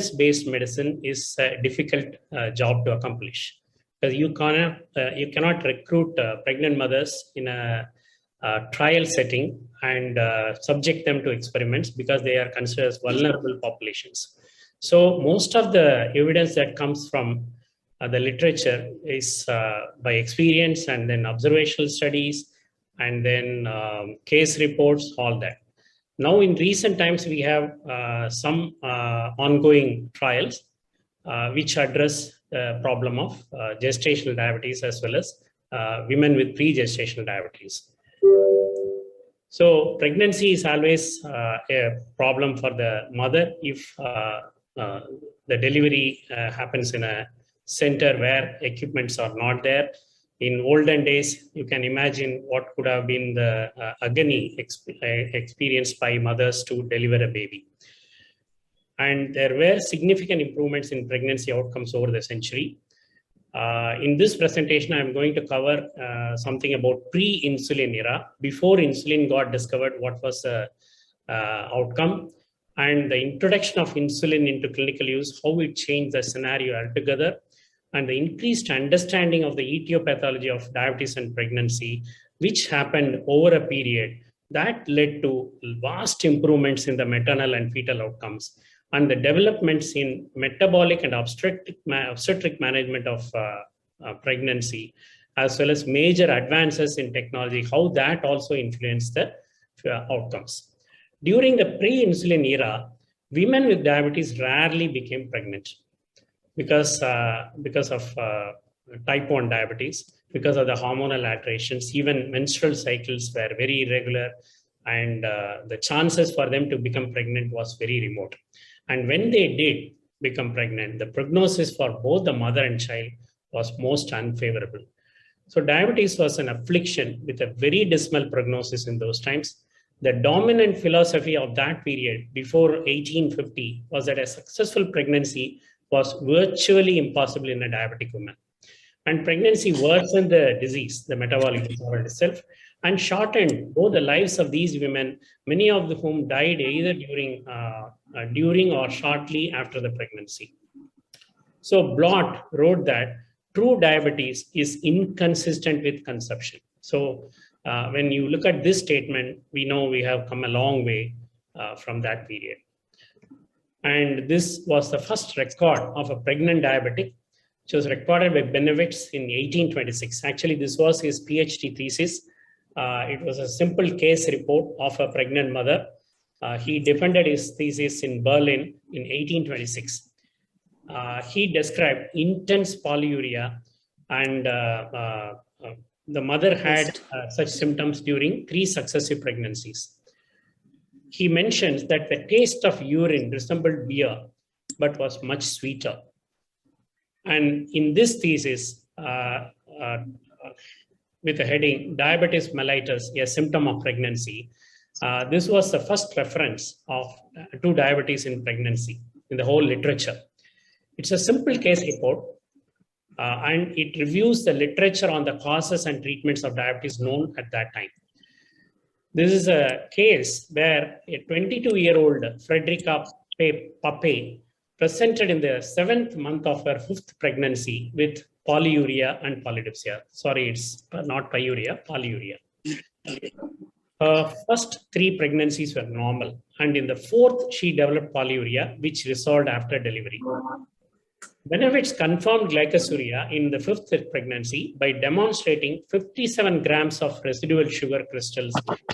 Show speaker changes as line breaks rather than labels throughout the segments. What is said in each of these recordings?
evidence-based medicine is a difficult job to accomplish, because you cannot recruit pregnant mothers in a trial setting and subject them to experiments, because they are considered as vulnerable populations. So most of the evidence that comes from the literature is by experience, and then observational studies, and then case reports, all that. Now, in recent times, we have some ongoing trials which address the problem of gestational diabetes, as well as women with pre-gestational diabetes. So pregnancy is always a problem for the mother if the delivery happens in a center where equipments are not there. In olden days, you can imagine what could have been the agony experienced by mothers to deliver a baby. And there were significant improvements in pregnancy outcomes over the century. In this presentation, I'm going to cover something about pre-insulin era, before insulin got discovered, what was the outcome, and the introduction of insulin into clinical use, how it changed the scenario altogether, and the increased understanding of the etiology of diabetes and pregnancy, which happened over a period that led to vast improvements in the maternal and fetal outcomes, and the developments in metabolic and obstetric management of pregnancy, as well as major advances in technology, how that also influenced the outcomes. During the pre-insulin era, women with diabetes rarely became pregnant because of type 1 diabetes, because of the hormonal alterations. Even menstrual cycles were very irregular, and the chances for them to become pregnant was very remote. And when they did become pregnant, the prognosis for both the mother and child was most unfavorable. So diabetes was an affliction with a very dismal prognosis in those times. The dominant philosophy of that period, before 1850, was that a successful pregnancy was virtually impossible in a diabetic woman. And pregnancy worsened the disease, the metabolic disorder itself, and shortened both the lives of these women, many of whom died either during or shortly after the pregnancy. So Blott wrote that true diabetes is inconsistent with conception. So when you look at this statement, we know we have come a long way from that period. And this was the first record of a pregnant diabetic, which was recorded by Benevitz in 1826. Actually, this was his PhD thesis. It was a simple case report of a pregnant mother. He defended his thesis in Berlin in 1826. He described intense polyuria, and the mother had such symptoms during 3 successive pregnancies. He mentions that the taste of urine resembled beer, but was much sweeter. And in this thesis, with the heading Diabetes mellitus, a symptom of pregnancy, this was the first reference to diabetes in pregnancy in the whole literature. It's a simple case report, and it reviews the literature on the causes and treatments of diabetes known at that time. This is a case where a 22-year-old Frederica Pape presented in the 7th month of her 5th pregnancy with polyuria and polydipsia. Sorry, it's not pyuria, polyuria. Her first 3 pregnancies were normal, and in the 4th, she developed polyuria, which resolved after delivery. Benevitz confirmed glycosuria in the 5th pregnancy by demonstrating 57 grams of residual sugar crystals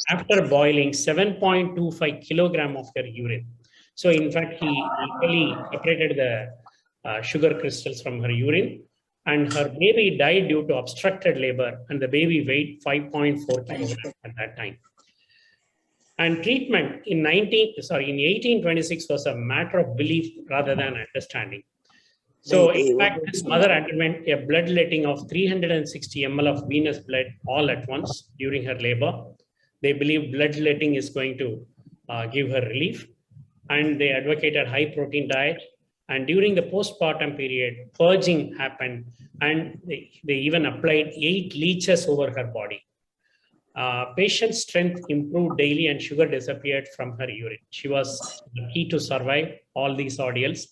after boiling 7.25 kilogram of her urine. So in fact, he literally separated the sugar crystals from her urine, and her baby died due to obstructed labor, and the baby weighed 5.4 kilograms at that time. And treatment in 1826 was a matter of belief rather than understanding. So in fact, this mother underwent a bloodletting of 360 ml of venous blood all at once during her labor. They believe bloodletting is going to give her relief, and they advocated high protein diet. And during the postpartum period, purging happened, and they even applied 8 leeches over her body. Patient's strength improved daily, and sugar disappeared from her urine. She was lucky to survive all these ordeals.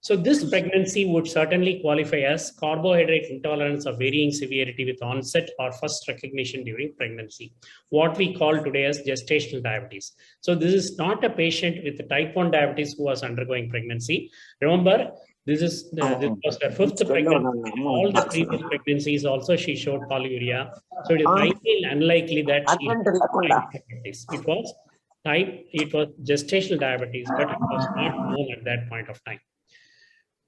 So this pregnancy would certainly qualify as carbohydrate intolerance of varying severity with onset or first recognition during pregnancy, what we call today as gestational diabetes. So this is not a patient with type 1 diabetes who was undergoing pregnancy. Remember, this was her fifth pregnancy. All the previous pregnancies also she showed polyuria. So it is highly unlikely that she had diabetes. It was gestational diabetes, but it was not known at that point of time.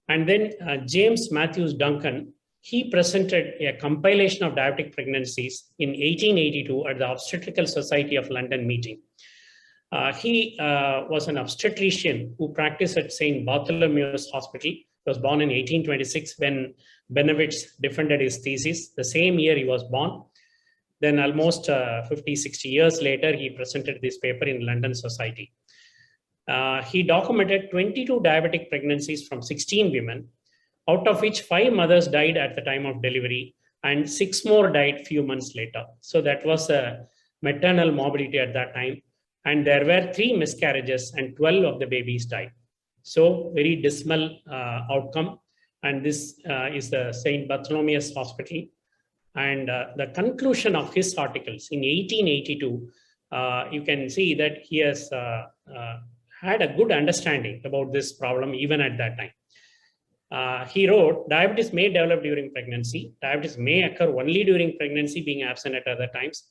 And then James Matthews Duncan, he presented a compilation of diabetic pregnancies in 1882 at the Obstetrical Society of London meeting. He was an obstetrician who practiced at St. Bartholomew's Hospital. He was born in 1826 when Benowitz defended his thesis. The same year he was born. Then almost 50, 60 years later, he presented this paper in London Society. He documented 22 diabetic pregnancies from 16 women, out of which 5 mothers died at the time of delivery and 6 more died few months later. So that was a maternal morbidity at that time. And there were 3 miscarriages and 12 of the babies died. So very dismal outcome. And this is the St. Bartholomew's Hospital. And the conclusion of his articles in 1882, you can see that he has had a good understanding about this problem even at that time. He wrote, diabetes may develop during pregnancy. Diabetes may occur only during pregnancy, being absent at other times.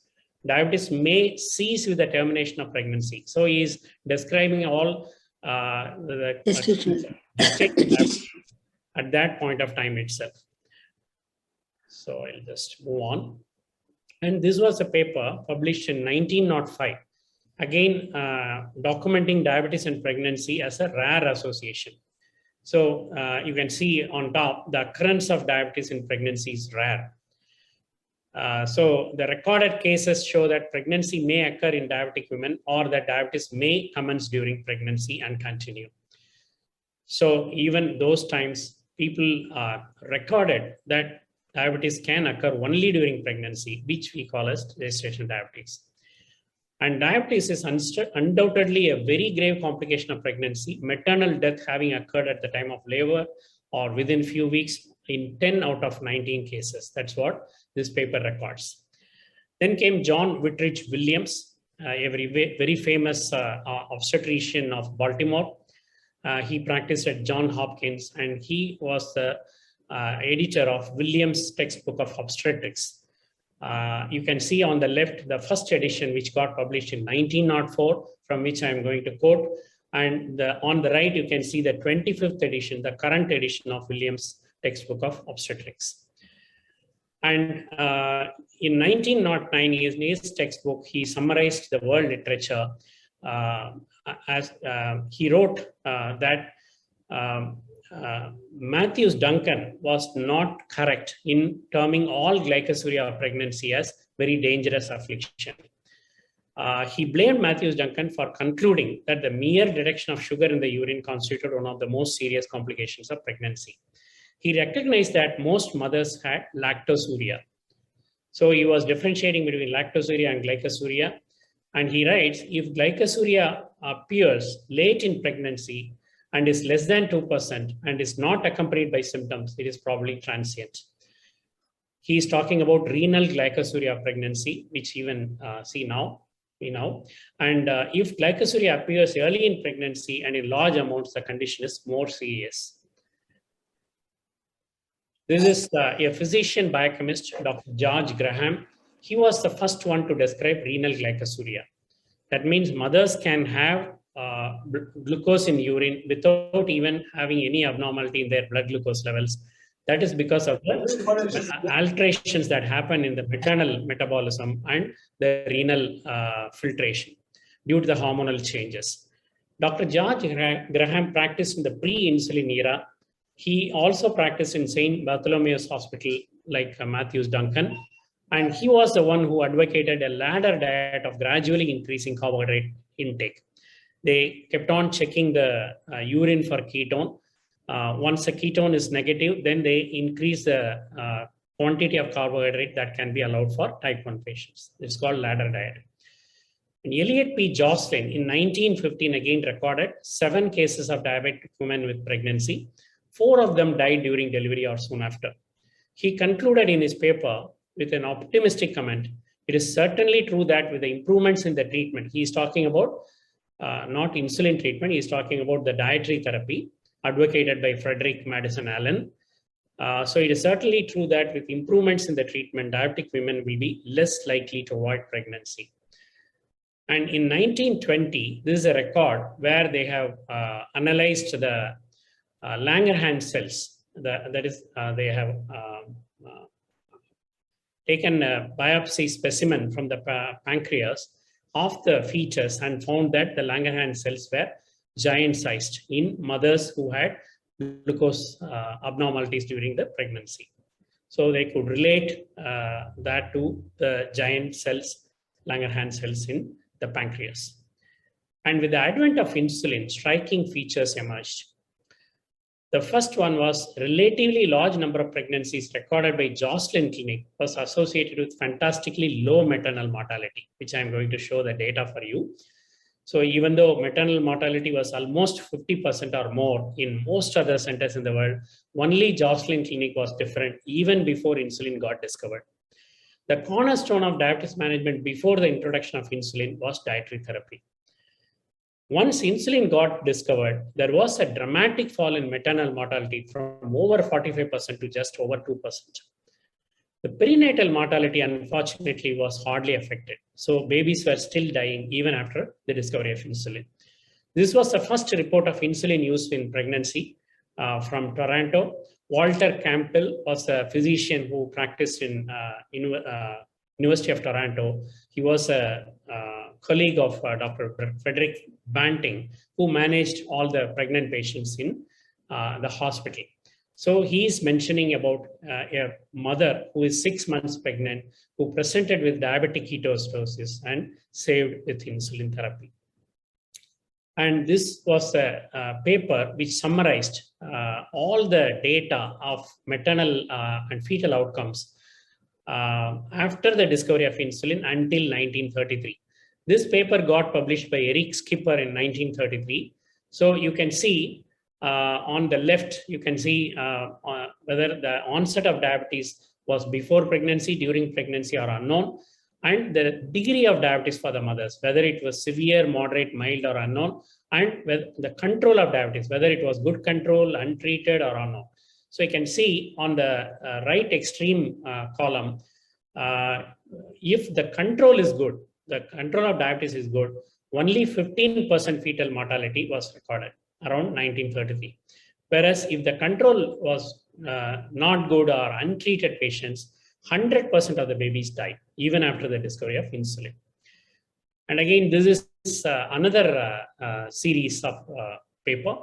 Diabetes may cease with the termination of pregnancy. So he is describing all the at that point of time itself. So I'll just move on. And this was a paper published in 1905. Again, documenting diabetes and pregnancy as a rare association. So you can see on top, the occurrence of diabetes in pregnancy is rare. So the recorded cases show that pregnancy may occur in diabetic women or that diabetes may commence during pregnancy and continue. So even those times, people recorded that diabetes can occur only during pregnancy, which we call as gestational diabetes. And diabetes is undoubtedly a very grave complication of pregnancy, maternal death having occurred at the time of labor or within few weeks in 10 out of 19 cases. That's what this paper records. Then came John Whitridge Williams, a very famous obstetrician of Baltimore. He practiced at Johns Hopkins, and he was the editor of Williams' textbook of obstetrics. You can see on the left, the first edition, which got published in 1904, from which I'm going to quote. And on the right, you can see the 25th edition, the current edition of Williams' textbook of obstetrics. And in 1909, in his textbook, he summarized the world literature as he wrote that Matthews Duncan was not correct in terming all glycosuria of pregnancy as very dangerous affliction. He blamed Matthews Duncan for concluding that the mere detection of sugar in the urine constituted one of the most serious complications of pregnancy. He recognized that most mothers had lactosuria. So he was differentiating between lactosuria and glycosuria. And he writes, if glycosuria appears late in pregnancy and is less than 2% and is not accompanied by symptoms, it is probably transient. He is talking about renal glycosuria of pregnancy, which even we know. And if glycosuria appears early in pregnancy and in large amounts, the condition is more serious. This is a physician biochemist, Dr. George Graham. He was the first one to describe renal glycosuria. That means mothers can have glucose in urine without even having any abnormality in their blood glucose levels. That is because of the alterations that happen in the maternal metabolism and the renal filtration due to the hormonal changes. Dr. George Graham practiced in the pre-insulin era. He also practiced in St. Bartholomew's Hospital like Matthews Duncan. And he was the one who advocated a ladder diet of gradually increasing carbohydrate intake. They kept on checking the urine for ketone. Once the ketone is negative, then they increase the quantity of carbohydrate that can be allowed for type 1 patients. It's called ladder diet. And Elliot P. Jocelyn in 1915 again recorded 7 cases of diabetic women with pregnancy. 4 of them died during delivery or soon after. He concluded in his paper with an optimistic comment. It is certainly true that with the improvements in the treatment, he is talking about not insulin treatment, he is talking about the dietary therapy advocated by Frederick Madison Allen. So it is certainly true that with improvements in the treatment, diabetic women will be less likely to avoid pregnancy. And in 1920, this is a record where they have analyzed the Langerhans cells. They have taken a biopsy specimen from the pancreas of the fetus and found that the Langerhans cells were giant-sized in mothers who had glucose abnormalities during the pregnancy. So they could relate that to the giant cells, Langerhans cells in the pancreas. And with the advent of insulin, striking features emerged. The first one was relatively large number of pregnancies recorded by Joslin Clinic was associated with fantastically low maternal mortality, which I'm going to show the data for you. So even though maternal mortality was almost 50% or more in most other centers in the world, only Joslin Clinic was different even before insulin got discovered. The cornerstone of diabetes management before the introduction of insulin was dietary therapy. Once insulin got discovered, there was a dramatic fall in maternal mortality from over 45% to just over 2%. The perinatal mortality, unfortunately, was hardly affected. So babies were still dying even after the discovery of insulin. This was the first report of insulin use in pregnancy from Toronto. Walter Campbell was a physician who practiced in University of Toronto. He was a colleague of Dr. Frederick Banting, who managed all the pregnant patients in the hospital. So he's mentioning about a mother who is 6 months pregnant, who presented with diabetic ketoacidosis and saved with insulin therapy. And this was a paper which summarized all the data of maternal and fetal outcomes after the discovery of insulin until 1933. This paper got published by Eric Skipper in 1933. So you can see on the left, you can see whether the onset of diabetes was before pregnancy, during pregnancy, or unknown, and the degree of diabetes for the mothers, whether it was severe, moderate, mild, or unknown, and the control of diabetes, whether it was good control, untreated, or unknown. So you can see on the right extreme column, if the control is good, the control of diabetes is good, only 15% fetal mortality was recorded around 1933. Whereas if the control was not good or untreated patients, 100% of the babies died, even after the discovery of insulin. And again, this is another series of paper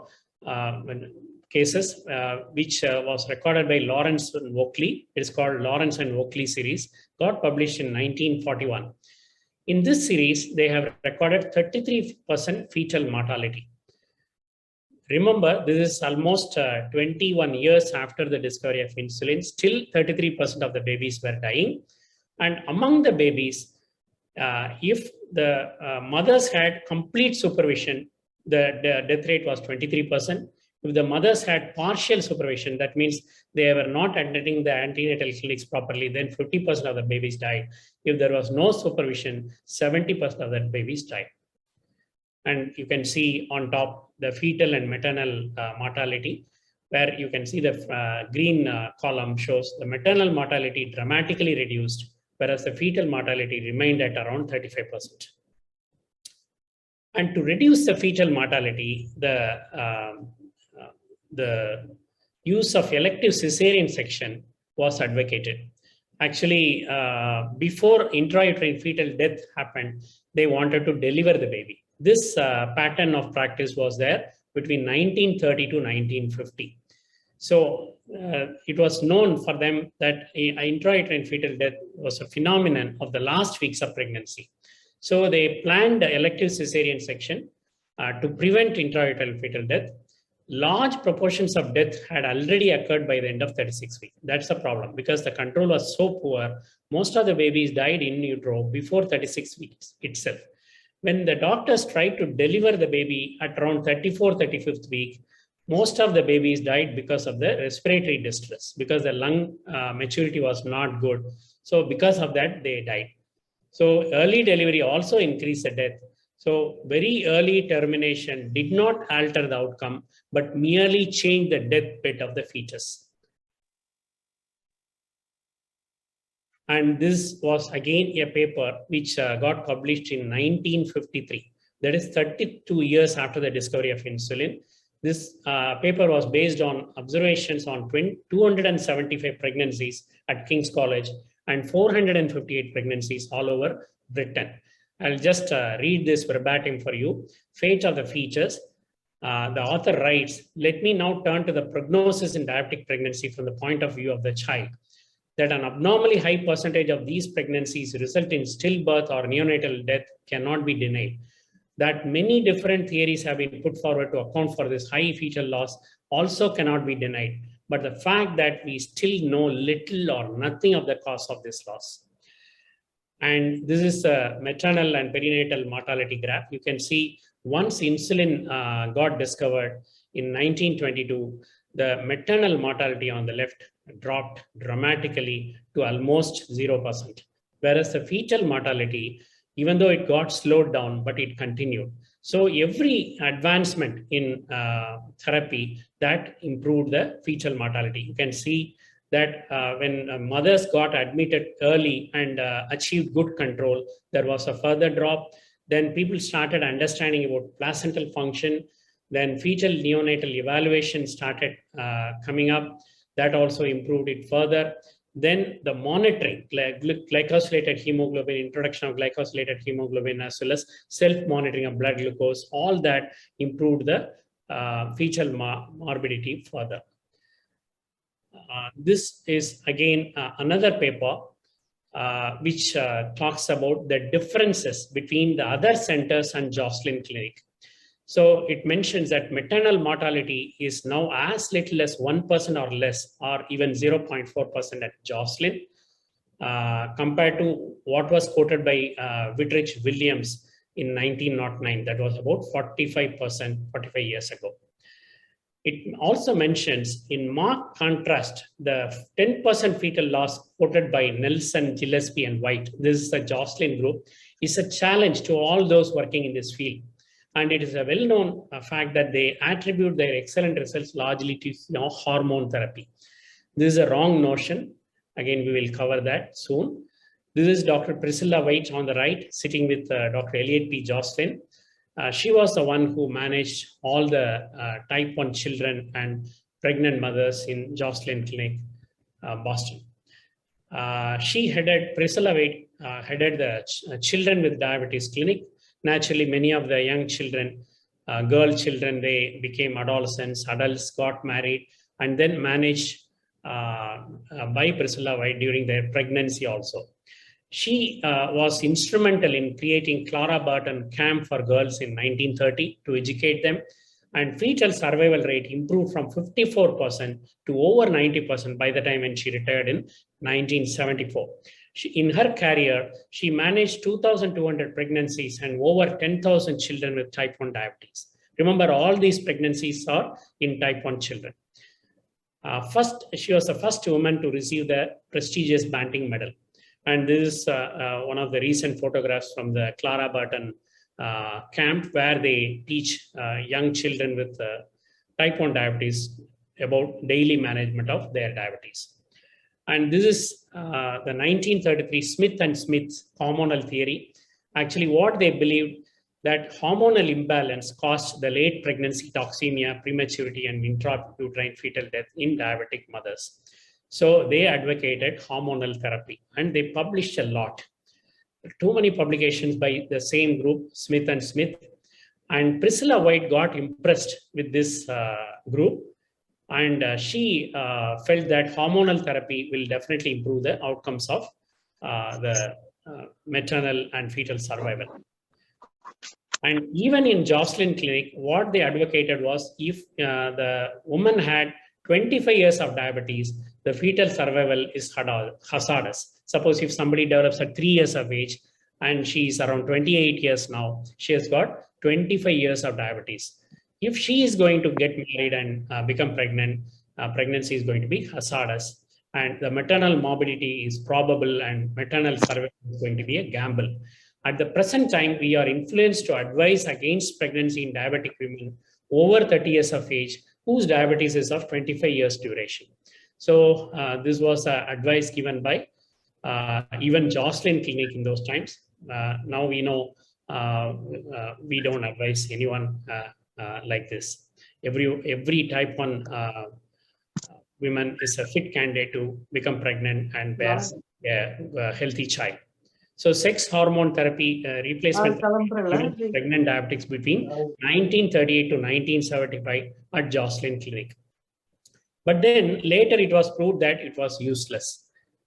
cases, which was recorded by Lawrence and Oakley. It is called Lawrence and Oakley series, got published in 1941. In this series, they have recorded 33% fetal mortality. Remember, this is almost 21 years after the discovery of insulin. Still, 33% of the babies were dying. And among the babies, if the mothers had complete supervision, the death rate was 23%. If the mothers had partial supervision, that means they were not attending the antenatal clinics properly, then 50% of the babies died. If there was no supervision, 70% of the babies died. And you can see on top the fetal and maternal mortality, where you can see the green column shows the maternal mortality dramatically reduced, whereas the fetal mortality remained at around 35%. And to reduce the fetal mortality, the use of elective cesarean section was advocated. Actually, before intrauterine fetal death happened, they wanted to deliver the baby. This pattern of practice was there between 1930 to 1950. So it was known for them that intrauterine fetal death was a phenomenon of the last weeks of pregnancy. So they planned the elective cesarean section to prevent intrauterine fetal death. Large proportions of death had already occurred by the end of 36 weeks. That's the problem, because the control was so poor. Most of the babies died in utero before 36 weeks itself. When the doctors tried to deliver the baby at around 34th, 35th week, Most of the babies died because of the respiratory distress, because the lung maturity was not good. So because of that, they died. So early delivery also increased the death. So very early termination did not alter the outcome, but merely changed the death bed of the fetus. And this was again a paper which got published in 1953. That is 32 years after the discovery of insulin. This paper was based on observations on 275 pregnancies at King's College and 458 pregnancies all over Britain. I'll just read this verbatim for you. Fate of the fetus. The author writes, let me now turn to the prognosis in diabetic pregnancy from the point of view of the child. That an abnormally high percentage of these pregnancies result in stillbirth or neonatal death cannot be denied. That many different theories have been put forward to account for this high fetal loss also cannot be denied. But the fact that we still know little or nothing of the cause of this loss. And this is a maternal and perinatal mortality graph. You can see once insulin got discovered in 1922, the maternal mortality on the left dropped dramatically to almost 0%. Whereas the fetal mortality, even though it got slowed down, but it continued. So every advancement in therapy that improved the fetal mortality. You can see that when mothers got admitted early and achieved good control, there was a further drop. Then people started understanding about placental function. Then fetal neonatal evaluation started coming up. That also improved it further. Then the monitoring, glycosylated hemoglobin, introduction of glycosylated hemoglobin, as well as self-monitoring of blood glucose, all that improved the fetal morbidity further. This is again another paper which talks about the differences between the other centers and Joslin Clinic. So it mentions that maternal mortality is now as little as 1% or less, or even 0.4% at Joslin, compared to what was quoted by Whitridge Williams in 1909. That was about 45%, 45 years ago. It also mentions, in marked contrast, the 10% fetal loss quoted by Nelson, Gillespie, and White. This is the Joslin group. Is a challenge to all those working in this field. And it is a well-known fact that they attribute their excellent results largely to hormone therapy. This is a wrong notion. Again, we will cover that soon. This is Dr. Priscilla White on the right, sitting with Dr. Elliot P. Joslin. She was the one who managed all the type 1 children and pregnant mothers in Joslin Clinic, Boston. Priscilla White headed the Children with Diabetes Clinic. Naturally, many of the young children, girl children, they became adolescents, adults, got married, and then managed by Priscilla White during their pregnancy also. She was instrumental in creating Clara Barton Camp for Girls in 1930 to educate them, and fetal survival rate improved from 54% to over 90% by the time when she retired in 1974. In her career, she managed 2,200 pregnancies and over 10,000 children with type 1 diabetes. Remember, all these pregnancies are in type 1 children. She was the first woman to receive the prestigious Banting Medal. And this is one of the recent photographs from the Clara Barton camp, where they teach young children with type 1 diabetes about daily management of their diabetes. And this is the 1933 Smith and Smith hormonal theory. Actually, what they believed, that hormonal imbalance caused the late pregnancy toxemia, prematurity, and intrauterine fetal death in diabetic mothers. So they advocated hormonal therapy, and they published a lot. Too many publications by the same group, Smith and Smith. And Priscilla White got impressed with this group. And she felt that hormonal therapy will definitely improve the outcomes of the maternal and fetal survival. And even in Joslin Clinic, what they advocated was, if the woman had 25 years of diabetes, the fetal survival is hazardous. Suppose if somebody develops at 3 years of age and she's around 28 years now, she has got 25 years of diabetes. If she is going to get married and become pregnant, pregnancy is going to be hazardous, and the maternal morbidity is probable, and maternal survival is going to be a gamble. At the present time, we are influenced to advise against pregnancy in diabetic women over 30 years of age whose diabetes is of 25 years duration. So this was advice given by even Jocelyn Clinic in those times. Now we know we don't advise anyone like this. Every type 1 woman is a fit candidate to become pregnant and bear a healthy child. So sex hormone therapy replacement pregnant diabetics between 1938 to 1975 at Jocelyn Clinic. But then later it was proved that it was useless.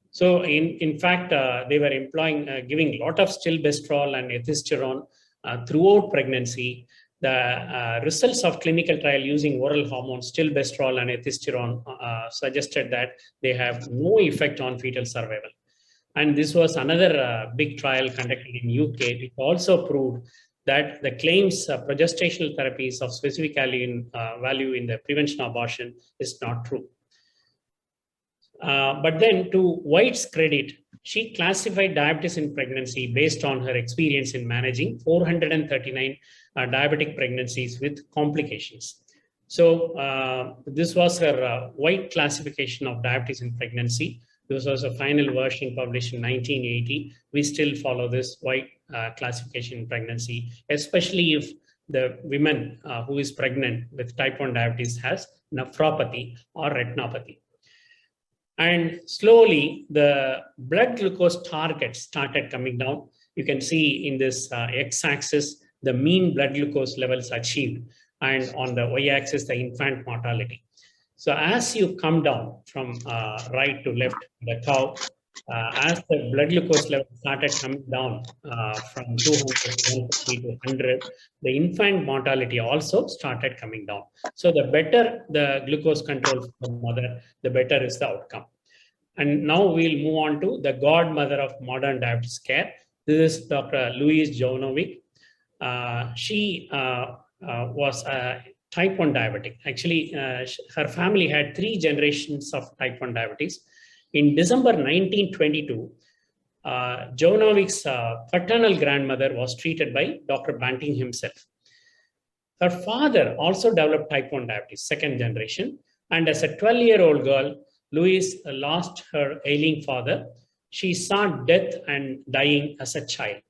So in fact, they were giving a lot of stilbestrol and ethisterone throughout pregnancy. The results of clinical trial using oral hormones, stilbestrol and ethisterone, suggested that they have no effect on fetal survival. And this was another big trial conducted in UK, which also proved that the claims progestational therapies of specific value in the prevention of abortion is not true. But then, to White's credit, she classified diabetes in pregnancy based on her experience in managing 439 diabetic pregnancies with complications. So this was her White classification of diabetes in pregnancy. This was a final version published in 1980. We still follow this White classification in pregnancy, especially if the woman who is pregnant with type 1 diabetes has nephropathy or retinopathy. And slowly, the blood glucose target started coming down. You can see in this x-axis, the mean blood glucose levels achieved, and on the y-axis, the infant mortality. So as you come down from right to left, the curve, as the blood glucose level started coming down from 200 to 150 to 100, the infant mortality also started coming down. So the better the glucose control for the mother, the better is the outcome. And now we'll move on to the godmother of modern diabetes care. This is Dr. Louise Jovanovic. She was a type 1 diabetic. Actually, her family had 3 generations of type 1 diabetes. In December 1922, Jovanovic's paternal grandmother was treated by Dr. Banting himself. Her father also developed type 1 diabetes, 2nd generation. And as a 12-year-old girl, Louise lost her ailing father. She saw death and dying as a child.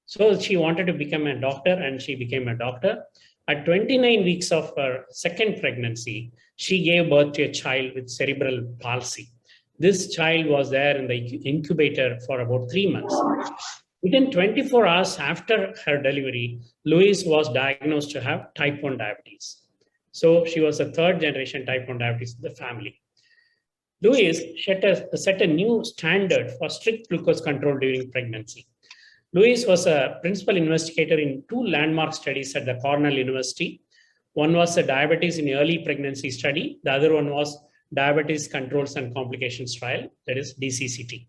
So she wanted to become a doctor, and she became a doctor. At 29 weeks of her 2nd pregnancy, she gave birth to a child with cerebral palsy. This child was there in the incubator for about 3 months. Within 24 hours after her delivery, Louise was diagnosed to have type 1 diabetes. So she was a 3rd generation type 1 diabetes in the family. Louise set a new standard for strict glucose control during pregnancy. Louise was a principal investigator in 2 landmark studies at the Cornell University. One was a diabetes in early pregnancy study. The other one was diabetes controls and complications trial, that is DCCT.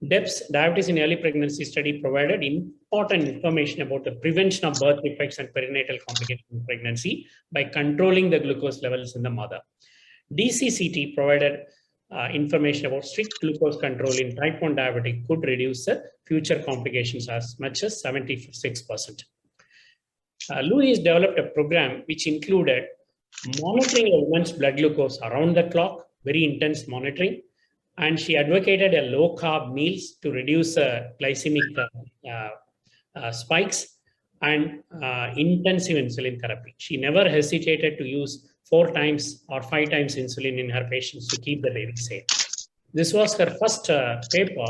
DEPS, diabetes in early pregnancy study, provided important information about the prevention of birth defects and perinatal complications in pregnancy by controlling the glucose levels in the mother. DCCT provided information about strict glucose control in type 1 diabetic could reduce the future complications as much as 76%. Louise developed a program which included monitoring a woman's blood glucose around the clock, very intense monitoring, and she advocated a low-carb meals to reduce glycemic spikes and intensive insulin therapy. She never hesitated to use 4 times or 5 times insulin in her patients to keep the baby safe. This was her first paper.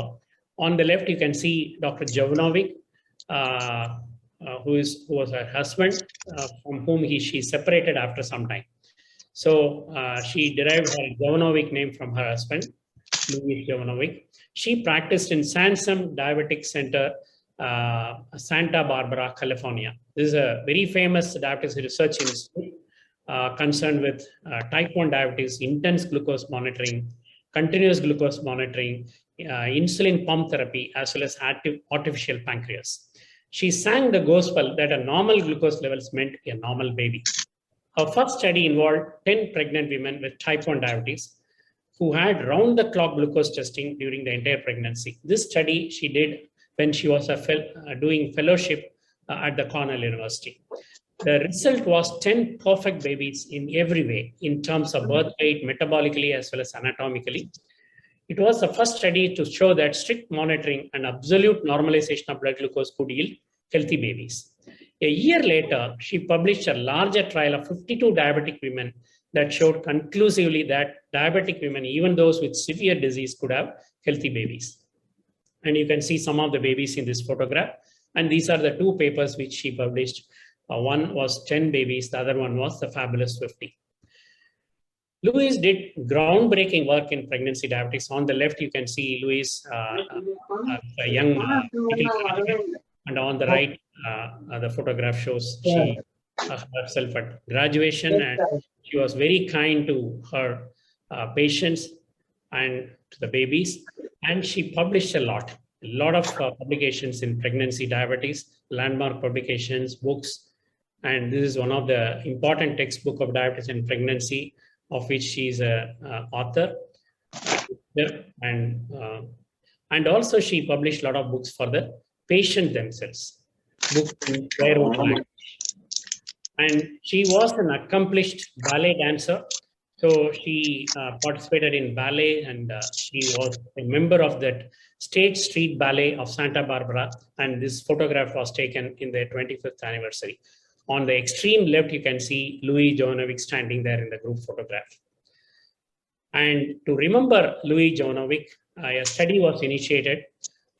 On the left, you can see Dr. Jovanovic, who was her husband, from whom she separated after some time. So she derived her Jovanovic name from her husband, Louis Jovanovic. She practiced in Sansum Diabetic Center, Santa Barbara, California. This is a very famous diabetes research institute concerned with type 1 diabetes, intense glucose monitoring, continuous glucose monitoring, insulin pump therapy, as well as artificial pancreas. She sang the gospel that a normal glucose levels meant a normal baby. Her first study involved 10 pregnant women with type 1 diabetes who had round-the-clock glucose testing during the entire pregnancy. This study she did when she was doing fellowship at the Cornell University. The result was 10 perfect babies in every way, in terms of birth weight, metabolically, as well as anatomically. It was the first study to show that strict monitoring and absolute normalization of blood glucose could yield healthy babies. A year later, she published a larger trial of 52 diabetic women that showed conclusively that diabetic women, even those with severe disease, could have healthy babies. And you can see some of the babies in this photograph. And these are the two papers which she published. One was 10 babies, the other one was the fabulous 50. Louise did groundbreaking work in pregnancy diabetes. On the left, you can see Louise, a young and on the right, the photograph shows she herself at graduation, and she was very kind to her patients and to the babies, and she published a lot of publications in pregnancy diabetes, landmark publications, books, and this is one of the important textbook of diabetes and pregnancy, of which she is a author, and also she published a lot of books for the patient themselves, books in their own language. And she was an accomplished ballet dancer. So she participated in ballet, and she was a member of that State Street Ballet of Santa Barbara. And this photograph was taken in their 25th anniversary. On the extreme left, you can see Louis Jovanovic standing there in the group photograph. And to remember Louis Jovanovic, a study was initiated,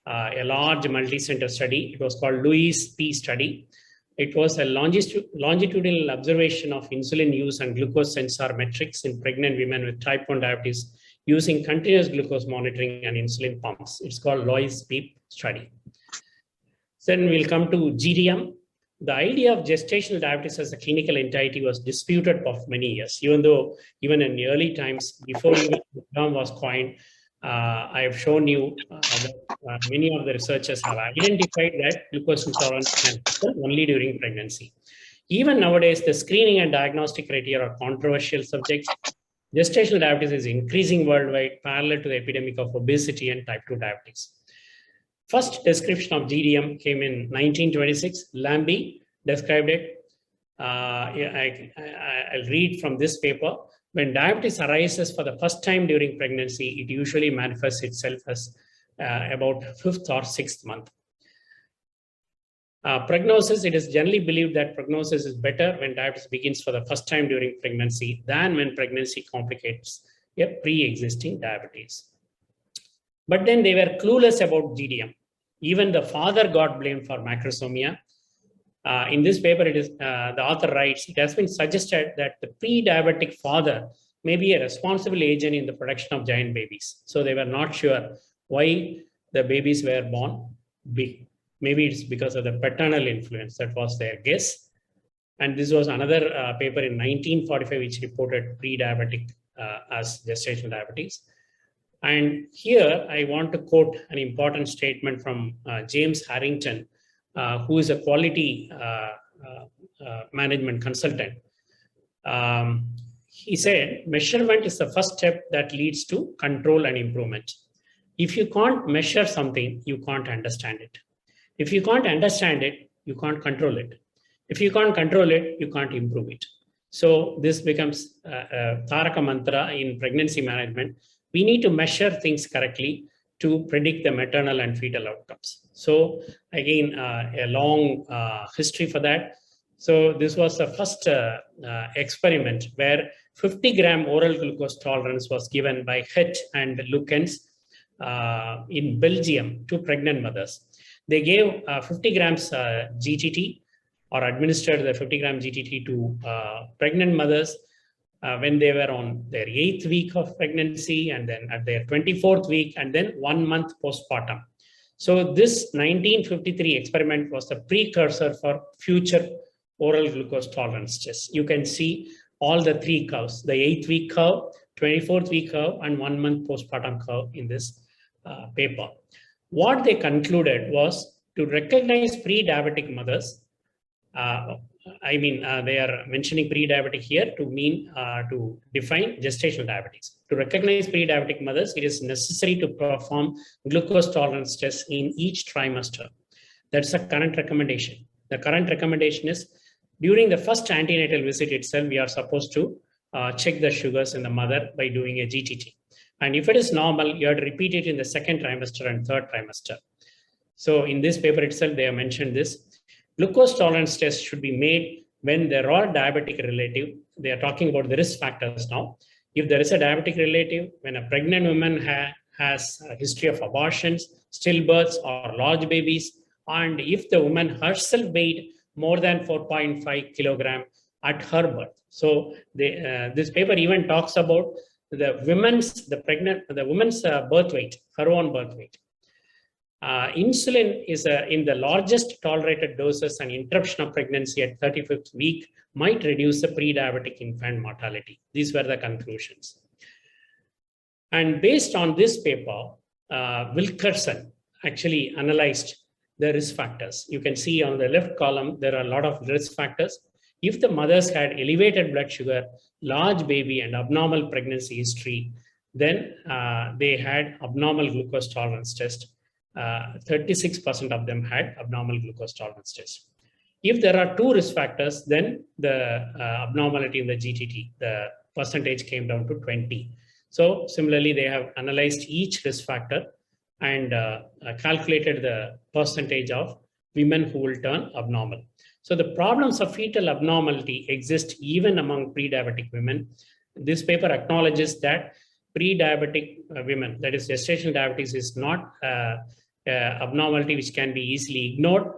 a large multi-center study. It was called Louis P study. It was a longitudinal observation of insulin use and glucose sensor metrics in pregnant women with type 1 diabetes using continuous glucose monitoring and insulin pumps. It's called Louis P study. Then we'll come to GDM. The idea of gestational diabetes as a clinical entity was disputed for many years, even in the early times, before even the term was coined. I have shown you that many of the researchers have identified that glucose intolerance can happen only during pregnancy. Even nowadays, the screening and diagnostic criteria are controversial subjects. Gestational diabetes is increasing worldwide, parallel to the epidemic of obesity and type 2 diabetes. First description of GDM came in 1926. Lambie described it. I'll read from this paper. When diabetes arises for the first time during pregnancy, it usually manifests itself as about 5th or 6th month. Prognosis, it is generally believed that prognosis is better when diabetes begins for the first time during pregnancy than when pregnancy complicates a pre-existing diabetes. But then they were clueless about GDM. Even the father got blamed for macrosomia. In this paper, it is the author writes, it has been suggested that the pre-diabetic father may be a responsible agent in the production of giant babies. So they were not sure why the babies were born big. Maybe it's because of the paternal influence. That was their guess. And this was another paper in 1945, which reported pre-diabetic as gestational diabetes. And here I want to quote an important statement from James Harrington, who is a quality management consultant. He said, measurement is the first step that leads to control and improvement. If you can't measure something, you can't understand it. If you can't understand it, you can't control it. If you can't control it, you can't improve it. So this becomes a Taraka mantra in pregnancy management. We need to measure things correctly to predict the maternal and fetal outcomes. So again, a long history for that. So this was the first experiment where 50-gram oral glucose tolerance was given by Het and Lukens in Belgium to pregnant mothers. They gave 50 grams GTT or administered the 50-gram GTT to pregnant mothers when they were on their 8th week of pregnancy, and then at their 24th week, and then 1 month postpartum. So this 1953 experiment was the precursor for future oral glucose tolerance tests. You can see all the 3 curves, the 8th week curve, 24th week curve, and 1 month postpartum curve in this paper. What they concluded was to recognize pre-diabetic mothers. They are mentioning pre-diabetic here to mean to define gestational diabetes. To recognize pre-diabetic mothers, it is necessary to perform glucose tolerance tests in each trimester. That's the current recommendation. The current recommendation is during the first antenatal visit itself, we are supposed to check the sugars in the mother by doing a GTT. And if it is normal, you have to repeat it in the second trimester and third trimester. So in this paper itself, they have mentioned this. Glucose tolerance tests should be made when there are diabetic relative. They are talking about the risk factors now. If there is a diabetic relative, when a pregnant woman has a history of abortions, stillbirths, or large babies, and if the woman herself weighed more than 4.5 kilogram at her birth. So this paper even talks about the woman's birth weight, her own birth weight. Insulin is in the largest tolerated doses, and interruption of pregnancy at 35th week might reduce the pre-diabetic infant mortality. These were the conclusions. And based on this paper, Wilkerson actually analyzed the risk factors. You can see on the left column, there are a lot of risk factors. If the mothers had elevated blood sugar, large baby, and abnormal pregnancy history, then they had abnormal glucose tolerance test. 36% of them had abnormal glucose tolerance test. If there are two risk factors, then the abnormality in the GTT, the percentage came down to 20. So similarly, they have analyzed each risk factor and calculated the percentage of women who will turn abnormal. So the problems of fetal abnormality exist even among pre-diabetic women. This paper acknowledges that pre-diabetic women, that is gestational diabetes, is not abnormality which can be easily ignored.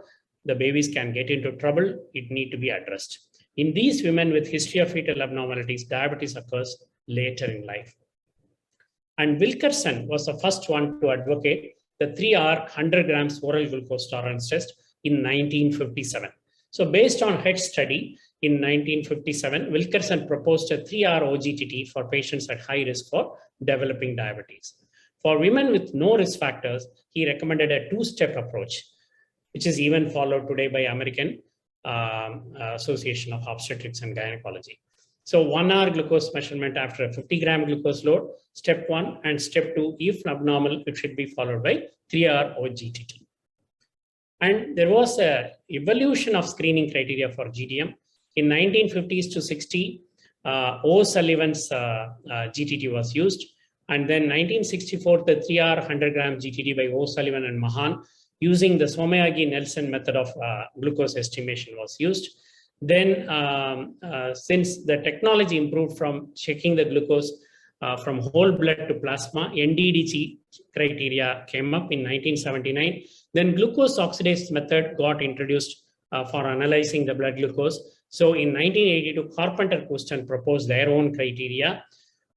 The babies can get into trouble. It needs to be addressed. In these women with history of fetal abnormalities, diabetes occurs later in life. And Wilkerson was the first one to advocate the 3-hour 100 grams oral glucose tolerance test in 1957. So based on HED study in 1957, Wilkerson proposed a 3-hour OGTT for patients at high risk for developing diabetes. For women with no risk factors, he recommended a 2-step approach, which is even followed today by American Association of Obstetrics and Gynecology. So 1 hour glucose measurement after a 50-gram glucose load, step 1, and step 2, if abnormal, it should be followed by 3-hour OGTT. And there was an evolution of screening criteria for GDM. In 1950s to 60, O'Sullivan's GTT was used. And then 1964, the 3-hour 100-gram GTT by O'Sullivan and Mahan using the Somyagi-Nelson method of glucose estimation was used. Then since the technology improved from checking the glucose from whole blood to plasma, NDDG criteria came up in 1979. Then glucose oxidase method got introduced for analyzing the blood glucose. So in 1982, Carpenter-Couston proposed their own criteria.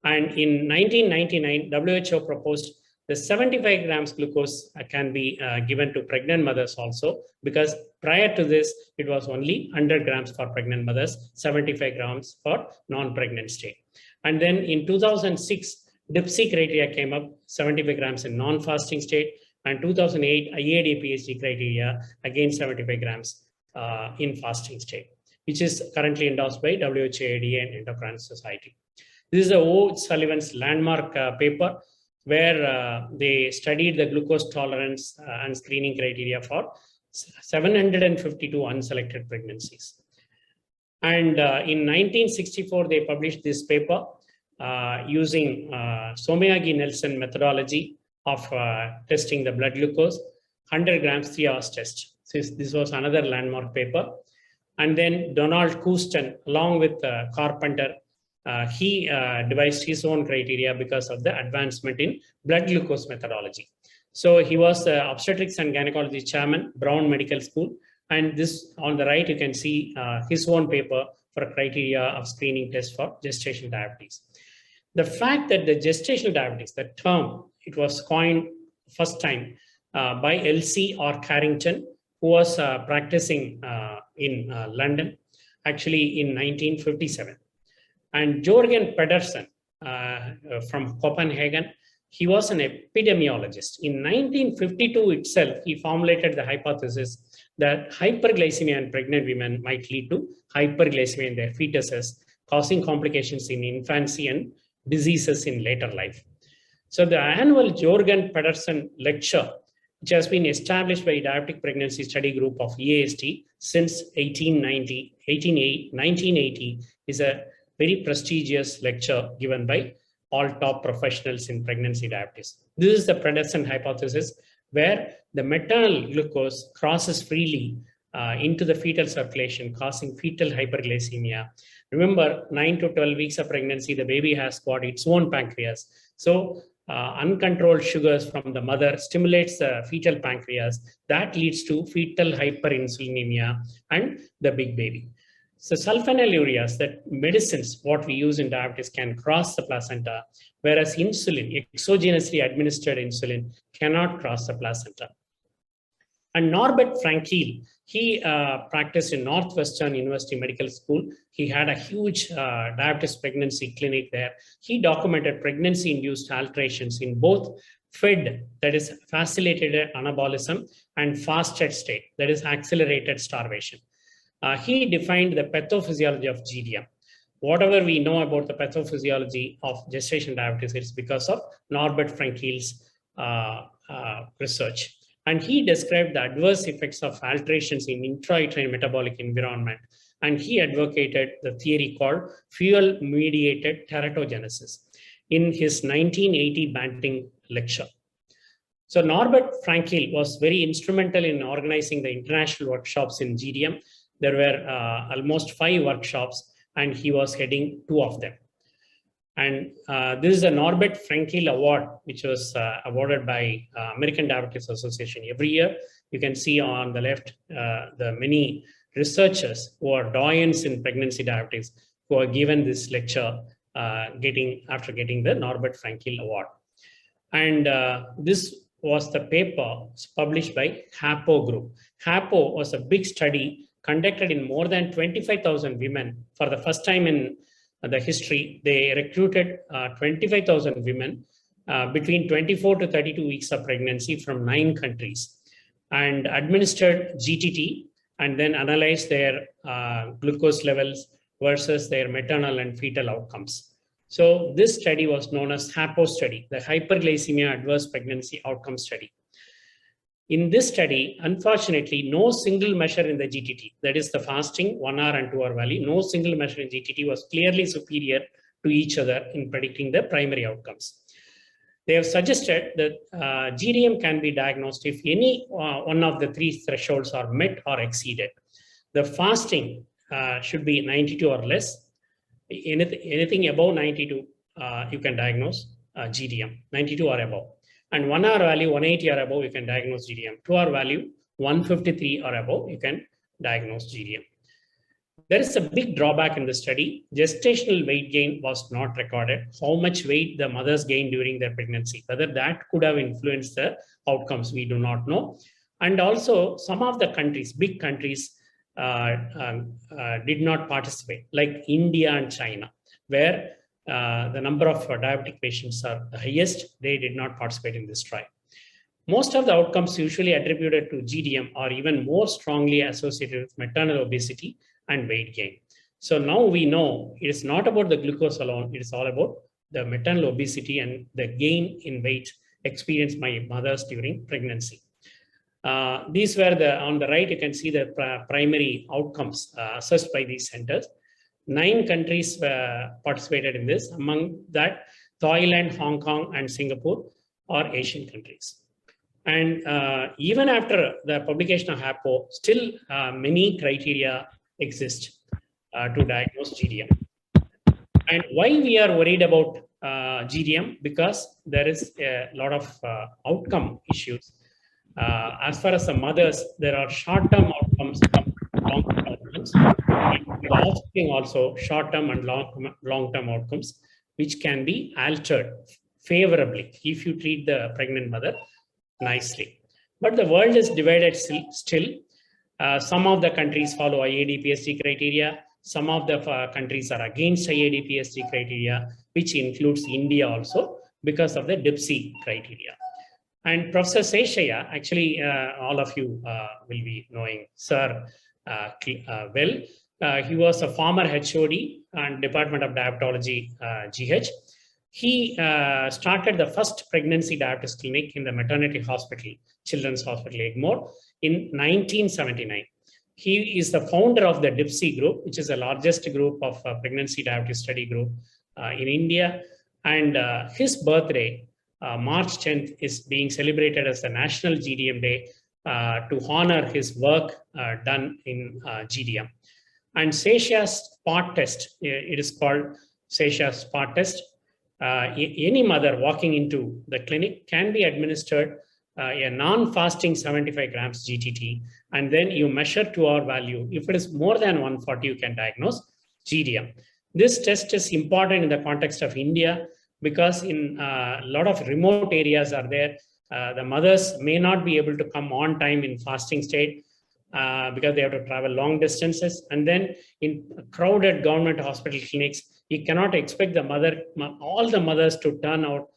And in 1999, WHO proposed the 75 grams glucose can be given to pregnant mothers also, because prior to this, it was only 100 grams for pregnant mothers, 75 grams for non-pregnant state. And then in 2006, DIPSI criteria came up, 75 grams in non-fasting state, and 2008 IAD-PHD criteria, again 75 grams in fasting state, which is currently endorsed by WHO, ADA, and Endocrine Society. This is a O'Sullivan's landmark paper where they studied the glucose tolerance and screening criteria for 752 unselected pregnancies. And in 1964, they published this paper using Somyagi-Nelson methodology of testing the blood glucose, 100 grams, 3 hours test. So this was another landmark paper. And then Donald Couston, along with Carpenter, he devised his own criteria because of the advancement in blood glucose methodology. So he was the obstetrics and gynecology chairman, Brown Medical School. And this on the right, you can see his own paper for a criteria of screening test for gestational diabetes. The fact that the gestational diabetes, the term, it was coined first time by L.C. or Carrington, who was practicing in London, actually in 1957. And Jorgen Pedersen from Copenhagen, He was an epidemiologist. In 1952 itself, he formulated the hypothesis that hyperglycemia in pregnant women might lead to hyperglycemia in their fetuses, causing complications in infancy and diseases in later life. So the annual Jorgen Pedersen lecture, which has been established by Diabetic Pregnancy Study Group of EAST since 1980, is a very prestigious lecture given by all top professionals in pregnancy diabetes. This is the Pedersen hypothesis, where the maternal glucose crosses freely into the fetal circulation, causing fetal hyperglycemia. Remember, 9 to 12 weeks of pregnancy, the baby has got its own pancreas. So uncontrolled sugars from the mother stimulates the fetal pancreas. That leads to fetal hyperinsulinemia and the big baby. So sulfonylureas, that medicines, what we use in diabetes, can cross the placenta, whereas insulin, exogenously administered insulin, cannot cross the placenta. And Norbert Frankel, he practiced in Northwestern University Medical School. He had a huge diabetes pregnancy clinic there. He documented pregnancy-induced alterations in both FED, that is facilitated anabolism, and fasted state, that is accelerated starvation. He defined the pathophysiology of GDM. Whatever we know about the pathophysiology of gestation diabetes, it's because of Norbert Frankel's research. And he described the adverse effects of alterations in intrauterine metabolic environment. And he advocated the theory called fuel-mediated teratogenesis in his 1980 Banting lecture. So Norbert Frankel was very instrumental in organizing the international workshops in GDM. There were almost 5 workshops, and he was heading 2 of them. And this is a Norbert Frankel Award, which was awarded by American Diabetes Association every year. You can see on the left the many researchers who are doyens in pregnancy diabetes who are given this lecture after getting the Norbert Frankel Award. And this was the paper published by HAPO group. HAPO was a big study conducted in more than 25,000 women. For the first time in the history, they recruited 25,000 women between 24 to 32 weeks of pregnancy from 9 countries and administered GTT and then analyzed their glucose levels versus their maternal and fetal outcomes. So this study was known as HAPO study, the Hyperglycemia Adverse Pregnancy Outcome Study. In this study, unfortunately, no single measure in the GTT, that is the fasting 1 hour and 2 hour value, no single measure in GTT was clearly superior to each other in predicting the primary outcomes. They have suggested that GDM can be diagnosed if any one of the 3 thresholds are met or exceeded. The fasting should be 92 or less. Anything above 92, you can diagnose GDM, 92 or above. And 1 hour value, 180 or above, you can diagnose GDM. 2 hour value, 153 or above, you can diagnose GDM. There is a big drawback in the study. Gestational weight gain was not recorded. How much weight the mothers gained during their pregnancy, whether that could have influenced the outcomes, we do not know. And also, some of the countries, big countries, did not participate, like India and China, where the number of diabetic patients are the highest. They did not participate in this trial. Most of the outcomes usually attributed to GDM are even more strongly associated with maternal obesity and weight gain. So now we know it is not about the glucose alone. It is all about the maternal obesity and the gain in weight experienced by mothers during pregnancy. These were on the right, you can see the primary outcomes assessed by these centers. 9 countries participated in this. Among that, Thailand, Hong Kong, and Singapore are Asian countries. And even after the publication of HAPO, still many criteria exist to diagnose GDM. And why we are worried about GDM? Because there is a lot of outcome issues. As far as the mothers, there are short-term outcomes, long-term outcomes, and the offspring also short-term and long-term outcomes, which can be altered favorably if you treat the pregnant mother nicely. But the world is divided still. Some of the countries follow IAD-PSD criteria. Some of the countries are against IAD-PSD criteria, which includes India also. because of the DIPSI criteria. And Professor Seshaya, actually, all of you will be knowing Sir well. He was a former HOD and Department of Diabetology, GH. He started the first pregnancy diabetes clinic in the maternity hospital, Children's Hospital, Egmore, in 1979. He is the founder of the DIPSI group, which is the largest group of pregnancy diabetes study group in India. And his birthday, March 10th, is being celebrated as the National GDM Day to honor his work done in GDM. And Sesha's spot test, it is called Sesha's spot test. Any mother walking into the clinic can be administered a non-fasting 75 grams GTT, and then you measure 2-hour value. If it is more than 140, you can diagnose GDM. This test is important in the context of India because in a lot of remote areas are there. The mothers may not be able to come on time in fasting state because they have to travel long distances. And then in crowded government hospital clinics, you cannot expect all the mothers to turn out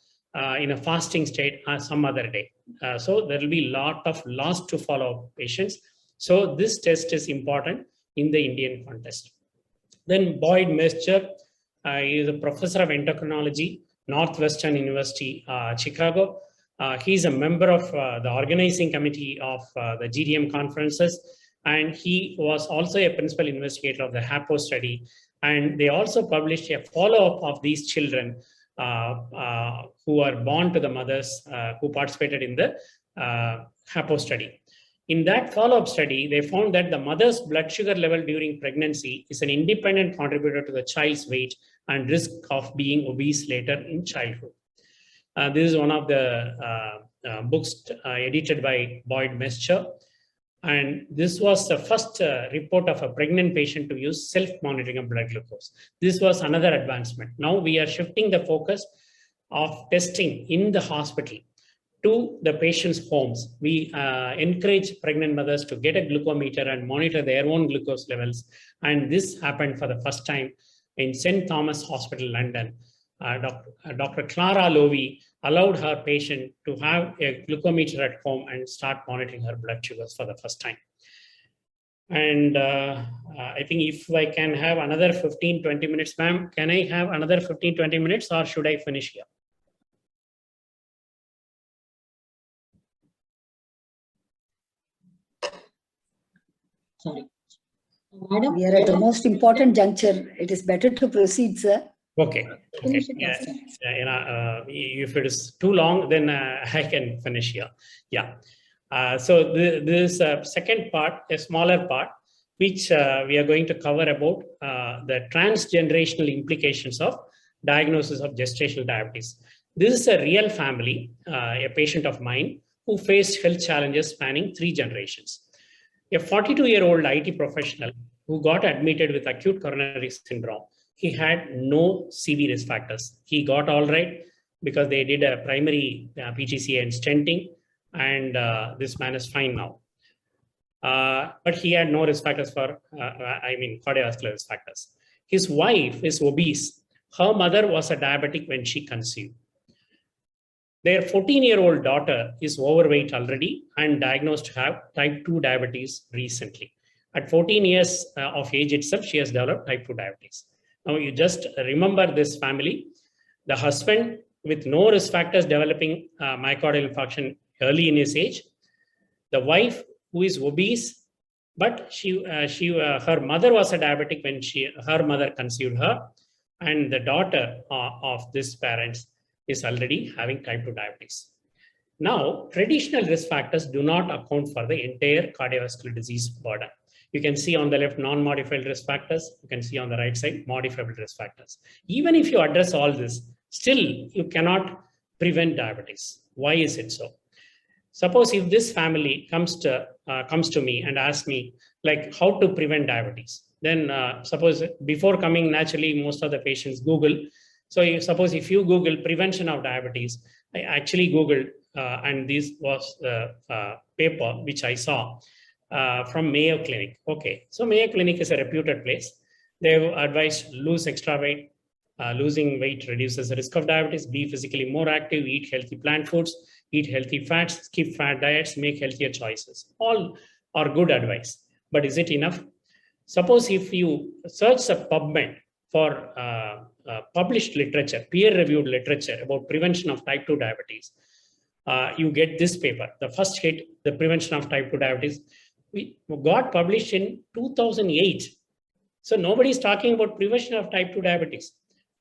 in a fasting state some other day. So there will be a lot of loss to follow patients. So this test is important in the Indian context. Then Boyd Mescher is a professor of endocrinology, Northwestern University, Chicago. He's a member of the organizing committee of the GDM conferences, and he was also a principal investigator of the HAPO study. And they also published a follow-up of these children who are born to the mothers who participated in the HAPO study. In that follow-up study, they found that the mother's blood sugar level during pregnancy is an independent contributor to the child's weight and risk of being obese later in childhood. This is one of the books edited by Boyd Mescher. And this was the first report of a pregnant patient to use self-monitoring of blood glucose. This was another advancement. Now we are shifting the focus of testing in the hospital to the patient's homes. We encourage pregnant mothers to get a glucometer and monitor their own glucose levels. And this happened for the first time in St. Thomas Hospital, London. Dr. Clara Lowy allowed her patient to have a glucometer at home and start monitoring her blood sugars for the first time. And I think if I can have another 15-20 minutes, ma'am, can I have another 15-20 minutes or should I finish here?
Sorry. Madam, we are at the most important juncture. It is better to proceed, sir.
Okay. Okay. Yeah. If it is too long, then I can finish here. Yeah. So this second part, a smaller part, which we are going to cover about the transgenerational implications of diagnosis of gestational diabetes. This is a real family, a patient of mine who faced health challenges spanning 3 generations. A 42-year-old IT professional who got admitted with acute coronary syndrome. He had no CV risk factors. He got all right because they did a primary PTCA and stenting, and this man is fine now. But he had no risk factors for, cardiovascular risk factors. His wife is obese. Her mother was a diabetic when she conceived. Their 14-year-old daughter is overweight already and diagnosed to have type 2 diabetes recently. At 14 years of age itself, she has developed type 2 diabetes. Now you just remember this family. The husband with no risk factors developing myocardial infarction early in his age. The wife who is obese, but her mother was a diabetic when her mother conceived her, and the daughter of this parents is already having type 2 diabetes. Now, traditional risk factors do not account for the entire cardiovascular disease burden. You can see on the left non-modifiable risk factors. You can see on the right side modifiable risk factors. Even if you address all this, still you cannot prevent diabetes. Why is it so? Suppose if this family comes to me and asks me like how to prevent diabetes, then suppose before coming, naturally most of the patients Google. So suppose if you Google prevention of diabetes, I actually Googled and this was the paper which I saw from Mayo Clinic. Okay, so Mayo Clinic is a reputed place. They've advised lose extra weight, Losing weight reduces the risk of diabetes. Be physically more active. Eat healthy plant foods. Eat healthy fats. Skip fat diets. Make healthier choices. All are good advice. But is it enough? Suppose if you search the PubMed for published literature, peer-reviewed literature about prevention of type 2 diabetes, you get this paper. The first hit, the prevention of type 2 diabetes, we got published in 2008. So nobody is talking about prevention of type 2 diabetes.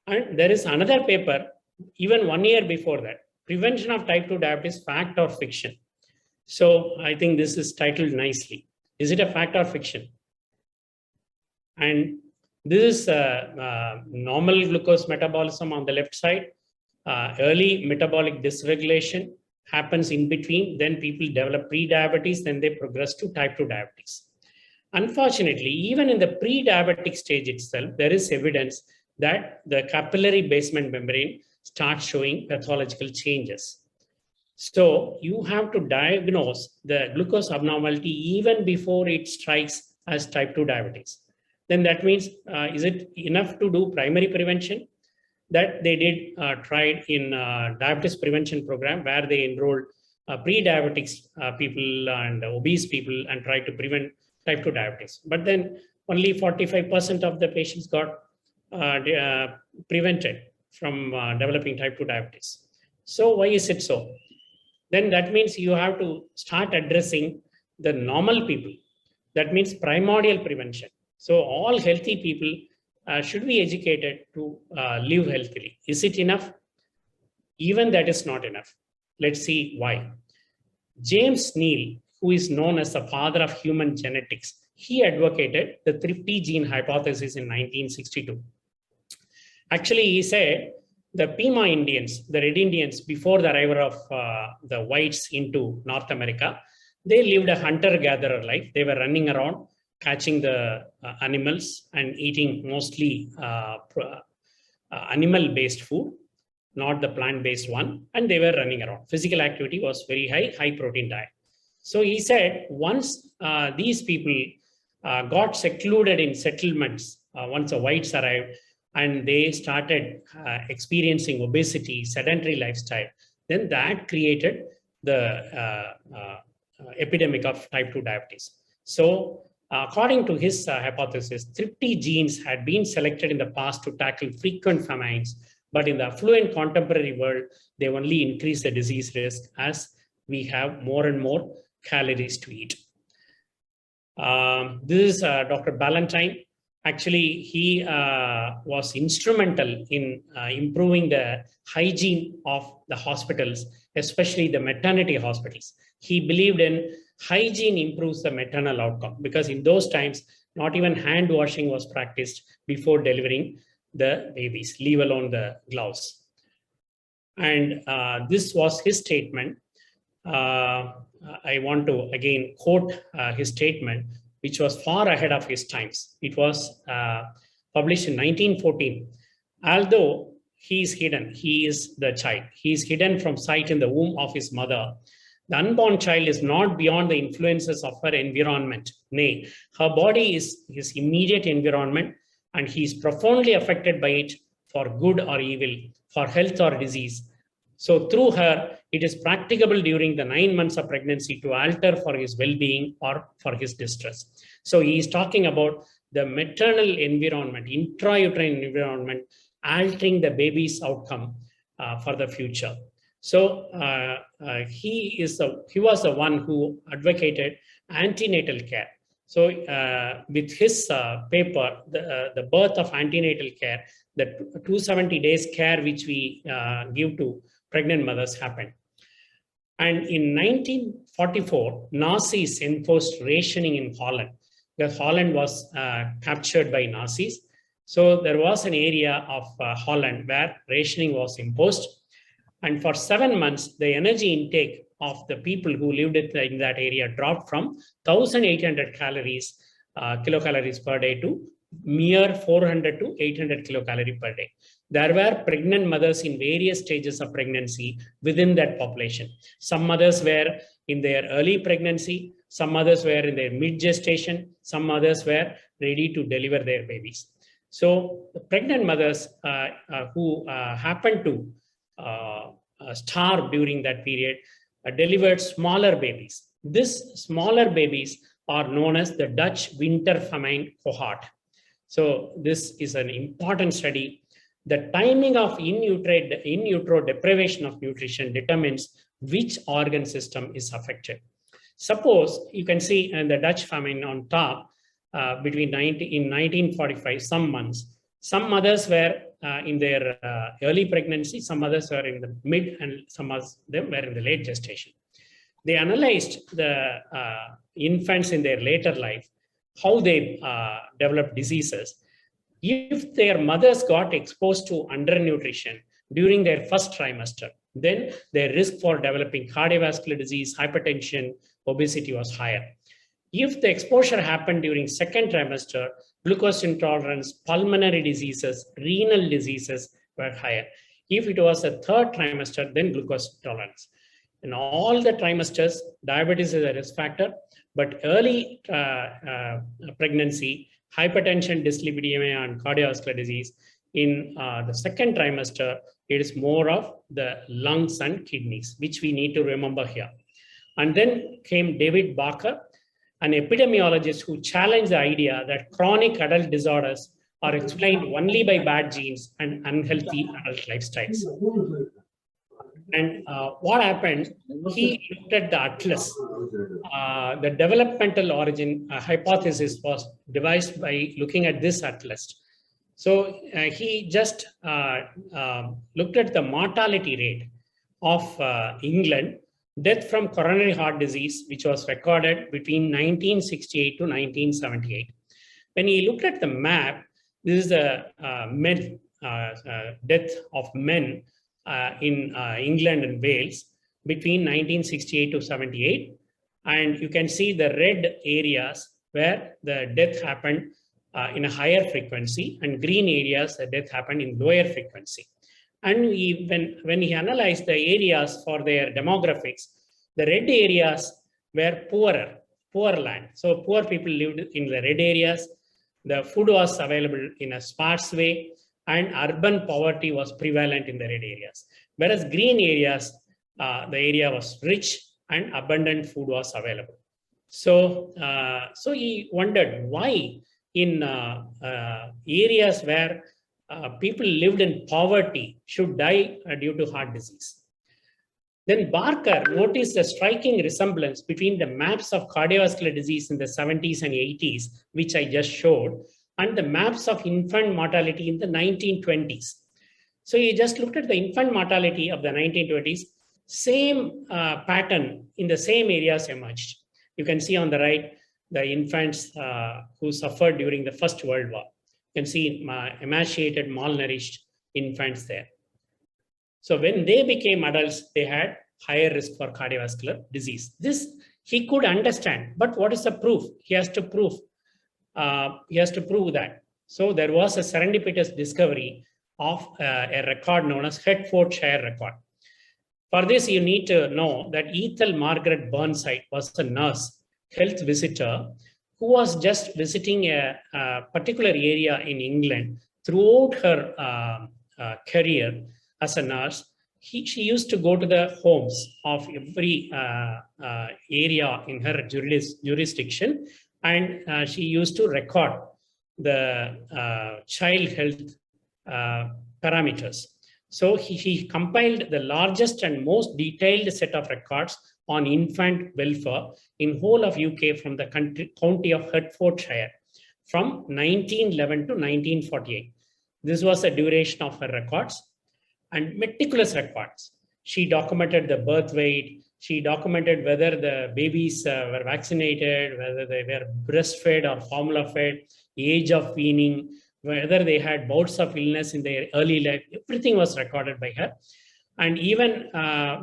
And there is another paper, even 1 year before that, prevention of type 2 diabetes, fact or fiction. So I think this is titled nicely. Is it a fact or fiction? And this is normal glucose metabolism on the left side. Early metabolic dysregulation happens in between. Then people develop pre-diabetes, then they progress to type 2 diabetes. Unfortunately, even in the pre-diabetic stage itself, there is evidence that the capillary basement membrane starts showing pathological changes. So you have to diagnose the glucose abnormality even before it strikes as type 2 diabetes. Then that means, is it enough to do primary prevention? That they did tried in diabetes prevention program where they enrolled pre-diabetics people and obese people and tried to prevent type 2 diabetes. But then only 45% of the patients got prevented from developing type 2 diabetes. So why is it so? Then that means you have to start addressing the normal people. That means primordial prevention. So all healthy people should be educated to live healthily. Is it enough? Even that is not enough. Let's see why. James Neal, who is known as the father of human genetics, he advocated the thrifty gene hypothesis in 1962. Actually, he said the Pima Indians, the Red Indians, before the arrival of the whites into North America, they lived a hunter-gatherer life. They were running around, catching the animals and eating mostly animal-based food, not the plant-based one. And they were running around. Physical activity was very high, high-protein diet. So he said, once these people got secluded in settlements, once the whites arrived, and they started experiencing obesity, sedentary lifestyle, then that created the epidemic of type 2 diabetes. So according to his hypothesis, thrifty genes had been selected in the past to tackle frequent famines, but in the affluent contemporary world, they only increase the disease risk as we have more and more calories to eat. This is Dr. Ballantyne. Actually, he was instrumental in improving the hygiene of the hospitals, especially the maternity hospitals. He believed in hygiene improves the maternal outcome because in those times, not even hand washing was practiced before delivering the babies, leave alone the gloves. And this was his statement. I want to again quote his statement, which was far ahead of his times. It was published in 1914. Although he is hidden, he is the child. He is hidden from sight in the womb of his mother. The unborn child is not beyond the influences of her environment. Nay, her body is his immediate environment, and he is profoundly affected by it for good or evil, for health or disease. So through her, it is practicable during the 9 months of pregnancy to alter for his well-being or for his distress. So he is talking about the maternal environment, intrauterine environment, altering the baby's outcome for the future. So he was the one who advocated antenatal care. So with his paper, the birth of antenatal care, the 270 days care which we give to pregnant mothers happened. And in 1944, Nazis enforced rationing in Holland because Holland was captured by Nazis. So there was an area of Holland where rationing was imposed. And for 7 months, the energy intake of the people who lived in that area dropped from 1,800 kilocalories per day to mere 400 to 800 kilocalories per day. There were pregnant mothers in various stages of pregnancy within that population. Some mothers were in their early pregnancy, some mothers were in their mid gestation, some mothers were ready to deliver their babies. So the pregnant mothers who happened to starve during that period delivered smaller babies. These smaller babies are known as the Dutch winter famine cohort. So this is an important study. The timing of in utero deprivation of nutrition determines which organ system is affected. Suppose you can see in the Dutch famine on top, in 1945, some months, some mothers were in their early pregnancy, some others were in the mid, and some of them were in the late gestation. They analyzed the infants in their later life, how they developed diseases. If their mothers got exposed to undernutrition during their first trimester, then their risk for developing cardiovascular disease, hypertension, obesity was higher. If the exposure happened during second trimester, glucose intolerance, pulmonary diseases, renal diseases were higher. If it was a third trimester, then glucose intolerance. In all the trimesters, diabetes is a risk factor, but early pregnancy, hypertension, dyslipidemia, and cardiovascular disease. In the second trimester, it is more of the lungs and kidneys, which we need to remember here. And then came David Barker, an epidemiologist who challenged the idea that chronic adult disorders are explained only by bad genes and unhealthy adult lifestyles. And what happened, he looked at the atlas. The developmental origin hypothesis was devised by looking at this atlas. So he just looked at the mortality rate of England, death from coronary heart disease, which was recorded between 1968 to 1978. When he looked at the map, this is the death of men in England and Wales between 1968 to 78. And you can see the red areas where the death happened in a higher frequency, and green areas, the death happened in lower frequency. And when he analyzed the areas for their demographics, the red areas were poor land. So poor people lived in the red areas. The food was available in a sparse way, and urban poverty was prevalent in the red areas. Whereas green areas, the area was rich and abundant food was available. So, so he wondered why in areas where people lived in poverty should die due to heart disease. Then Barker noticed a striking resemblance between the maps of cardiovascular disease in the 70s and 80s, which I just showed, and the maps of infant mortality in the 1920s. So he just looked at the infant mortality of the 1920s, same pattern in the same areas emerged. You can see on the right, the infants who suffered during the First World War. You can see emaciated, malnourished infants there. So when they became adults, they had higher risk for cardiovascular disease. This he could understand, but what is the proof? He has to prove. That. So there was a serendipitous discovery of a record known as Hertfordshire record. For this, you need to know that Ethel Margaret Burnside was a nurse, health visitor, who was just visiting a particular area in England throughout her career as a nurse. She used to go to the homes of every area in her jurisdiction, and she used to record the child health parameters. So he compiled the largest and most detailed set of records on infant welfare in whole of UK from the county of Hertfordshire from 1911 to 1948. This was the duration of her records, and meticulous records. She documented the birth weight. She documented whether the babies were vaccinated, whether they were breastfed or formula fed, age of weaning, whether they had bouts of illness in their early life. Everything was recorded by her. And even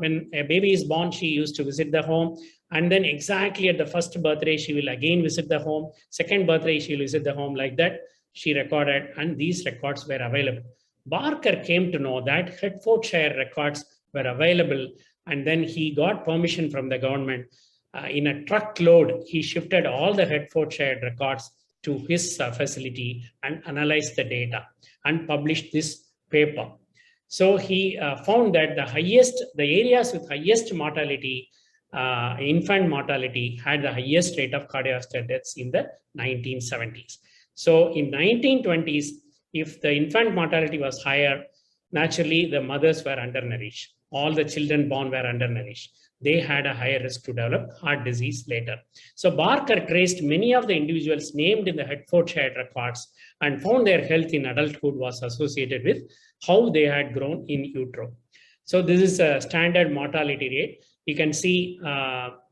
when a baby is born, she used to visit the home. And then exactly at the first birthday, she will again visit the home. Second birthday, she will visit the home. Like that, she recorded, and these records were available. Barker came to know that Hertfordshire records were available, and then he got permission from the government. In a truckload, he shifted all the Hertfordshire records to his facility and analyzed the data and published this paper. So he found that the areas with highest mortality, infant mortality, had the highest rate of cardiovascular deaths in the 1970s. So in 1920s, if the infant mortality was higher, naturally the mothers were undernourished. All the children born were undernourished. They had a higher risk to develop heart disease later. So Barker traced many of the individuals named in the Hertfordshire records and found their health in adulthood was associated with how they had grown in utero. So this is a standard mortality rate. You can see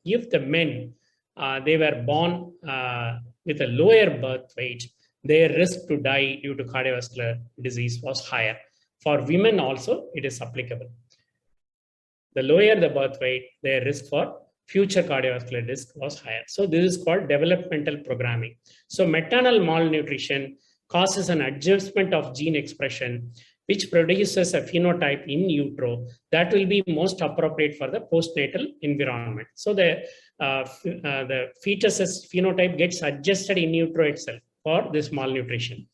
if the men, they were born with a lower birth weight, their risk to die due to cardiovascular disease was higher. For women also, it is applicable. The lower the birth weight, their risk for future cardiovascular risk was higher. So this is called developmental programming. So maternal malnutrition causes an adjustment of gene expression, which produces a phenotype in utero that will be most appropriate for the postnatal environment. So the fetus's phenotype gets adjusted in utero itself for this malnutrition.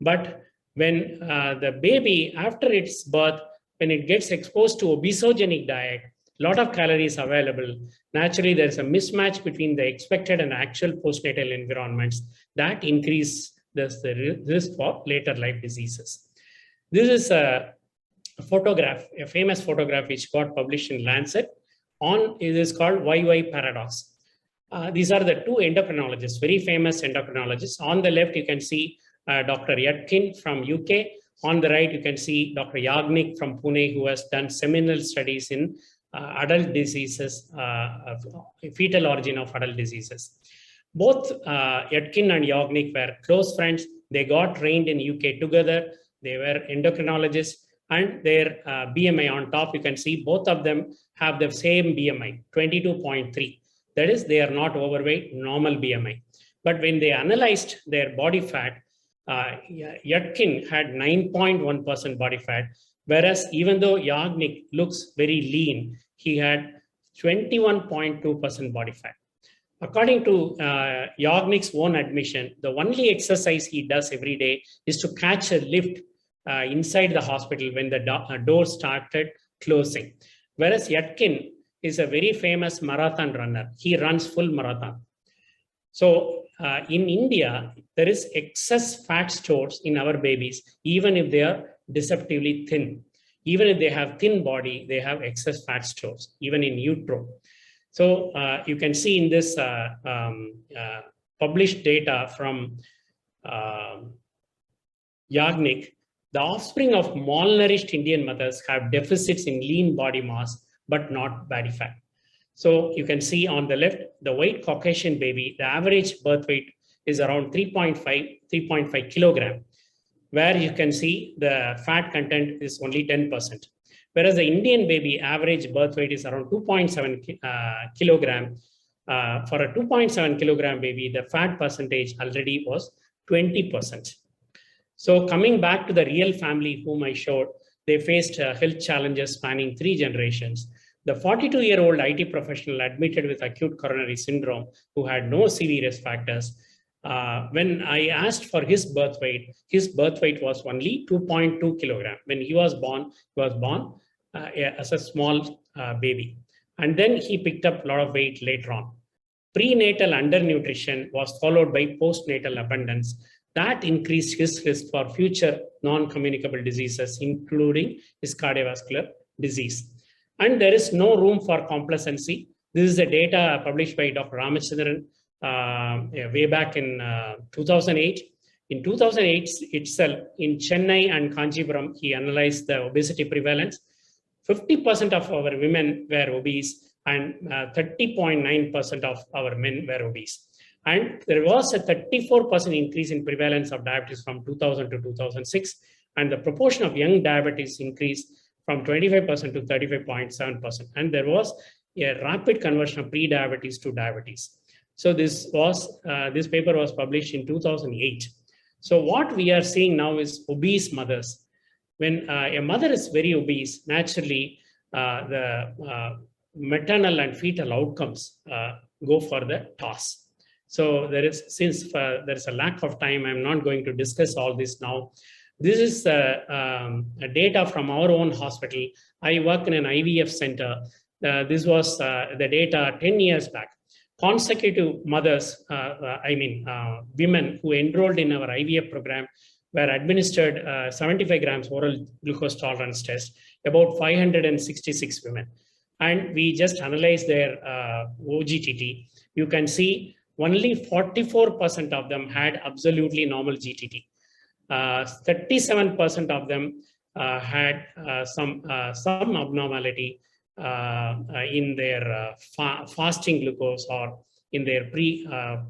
But when the baby, after its birth, when it gets exposed to obesogenic diet, a lot of calories available, naturally there's a mismatch between the expected and actual postnatal environments that increase the risk for later life diseases. This is a photograph, a famous photograph which got published in Lancet. It is called YY paradox. These are the two endocrinologists, very famous endocrinologists. On the left, you can see Dr. Yatkin from UK. On the right, you can see Dr. Yagnik from Pune, who has done seminal studies in adult diseases, fetal origin of adult diseases. Both Yatkin and Yagnik were close friends. They got trained in UK together. They were endocrinologists, and their BMI on top, you can see both of them have the same BMI, 22.3. That is, they are not overweight, normal BMI. But when they analyzed their body fat, Yatkin had 9.1% body fat, whereas even though Yagnik looks very lean, he had 21.2% body fat. According to Yagnik's own admission, the only exercise he does every day is to catch a lift inside the hospital when the door started closing. Whereas Yatkin is a very famous marathon runner. He runs full marathon. So in India, there is excess fat stores in our babies, even if they are deceptively thin. Even if they have thin body, they have excess fat stores, even in utero. So you can see in this published data from Yagnik, the offspring of malnourished Indian mothers have deficits in lean body mass, but not body fat. So you can see on the left, the white Caucasian baby, the average birth weight is around 3.5 kilogram, where you can see the fat content is only 10%. Whereas the Indian baby average birth weight is around 2.7 kilogram. For a 2.7 kilogram baby, the fat percentage already was 20%. So coming back to the real family whom I showed, they faced health challenges spanning 3 generations. The 42-year-old IT professional admitted with acute coronary syndrome who had no CV risk factors. When I asked for his birth weight was only 2.2 kilogram. When he was born as a small baby. And then he picked up a lot of weight later on. Prenatal undernutrition was followed by postnatal abundance. That increased his risk for future non-communicable diseases, including his cardiovascular disease. And there is no room for complacency. This is the data published by Dr. Ramachandran way back in 2008. In 2008 itself, in Chennai and Kanchipuram, he analyzed the obesity prevalence. 50% of our women were obese and 30.9% of our men were obese. And there was a 34% increase in prevalence of diabetes from 2000 to 2006. And the proportion of young diabetes increased from 25% to 35.7%. And there was a rapid conversion of pre-diabetes to diabetes. So this paper was published in 2008. So what we are seeing now is obese mothers. When a mother is very obese, naturally the maternal and fetal outcomes go for the toss. So since there is a lack of time, I'm not going to discuss all this now. This is data from our own hospital. I work in an IVF center. This was the data 10 years back. Consecutive mothers, women who enrolled in our IVF program were administered 75 grams oral glucose tolerance test, about 566 women. And we just analyzed their OGTT. You can see only 44% of them had absolutely normal GTT. 37% of them had some abnormality in their fasting glucose or in their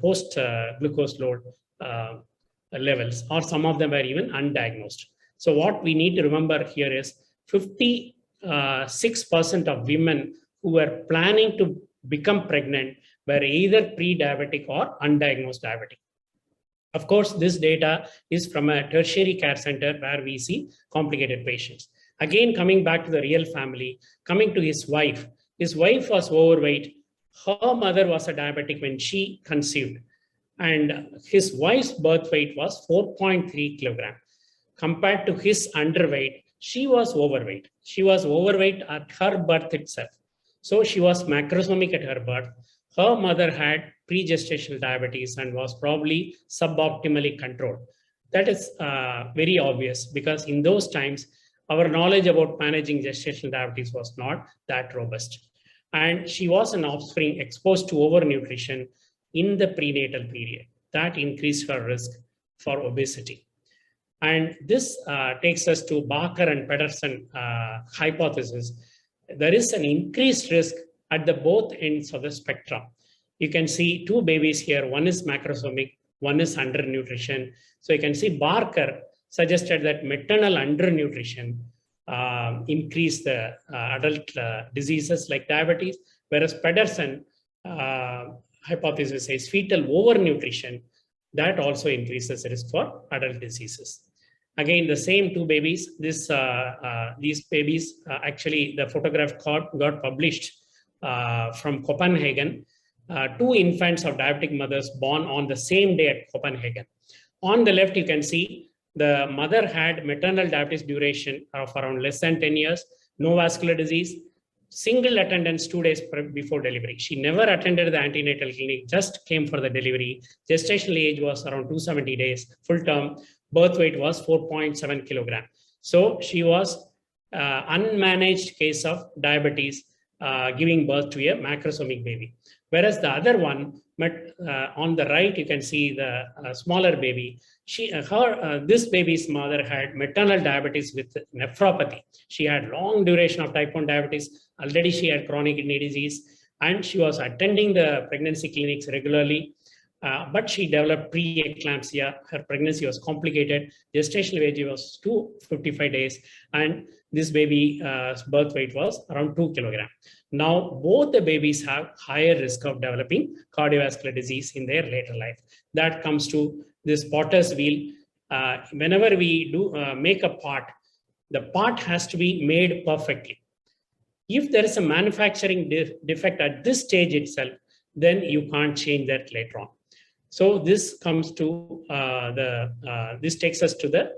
post glucose load levels, or some of them were even undiagnosed. So what we need to remember here is 56% of women who were planning to become pregnant were either pre-diabetic or undiagnosed diabetic. Of course, this data is from a tertiary care center where we see complicated patients. Again, coming back to the real family, coming to his wife was overweight. Her mother was a diabetic when she conceived, and his wife's birth weight was 4.3 kilogram. Compared to his underweight, she was overweight. She was overweight at her birth itself. So she was macrosomic at her birth. Her mother had pre-gestational diabetes and was probably suboptimally controlled. That is very obvious, because in those times, our knowledge about managing gestational diabetes was not that robust. And she was an offspring exposed to overnutrition in the prenatal period. That increased her risk for obesity. And this takes us to Barker and Pedersen hypothesis. There is an increased risk at the both ends of the spectrum. You can see two babies here. One is macrosomic, one is undernutrition. So you can see Barker suggested that maternal undernutrition increased the adult diseases like diabetes, whereas Pedersen hypothesis says fetal overnutrition, that also increases the risk for adult diseases. Again, the same two babies, these babies, actually the photograph got published from Copenhagen. Two infants of diabetic mothers born on the same day at Copenhagen. On the left, you can see the mother had maternal diabetes duration of around less than 10 years, no vascular disease, single attendance 2 days before delivery. She never attended the antenatal clinic, just came for the delivery. Gestational age was around 270 days, full term. Birth weight was 4.7 kilogram. So she was unmanaged case of diabetes, giving birth to a macrosomic baby. Whereas the other one, on the right, you can see the smaller baby. This baby's mother had maternal diabetes with nephropathy. She had long duration of type 1 diabetes. Already she had chronic kidney disease, and she was attending the pregnancy clinics regularly. But she developed preeclampsia. Her pregnancy was complicated. Gestational age was 255 days, and this baby's birth weight was around 2 kilograms. Now, both the babies have higher risk of developing cardiovascular disease in their later life. That comes to this potter's wheel. Whenever we do make a part, the part has to be made perfectly. If there is a manufacturing defect at this stage itself, then you can't change that later on. So this comes to this takes us to the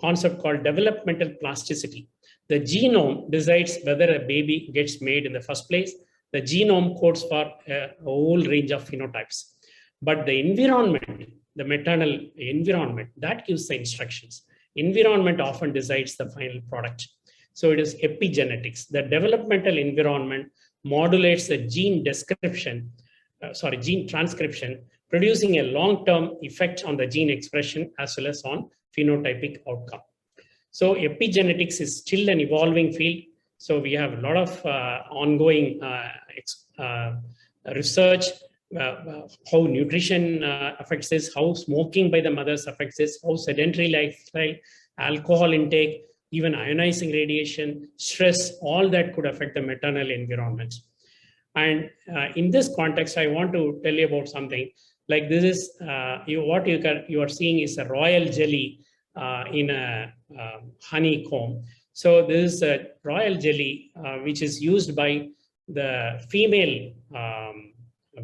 concept called developmental plasticity. The genome decides whether a baby gets made in the first place. The genome codes for a whole range of phenotypes. But the environment, the maternal environment, that gives the instructions. Environment often decides the final product. So it is epigenetics. The developmental environment modulates the gene transcription, producing a long-term effect on the gene expression as well as on phenotypic outcome. So epigenetics is still an evolving field. So we have a lot of ongoing research, how nutrition affects this, how smoking by the mothers affects this, how sedentary lifestyle, alcohol intake, even ionizing radiation, stress, all that could affect the maternal environment. And in this context, I want to tell you about something. Like this is, what you are seeing is a royal jelly in a honeycomb. So this is a royal jelly which is used by the female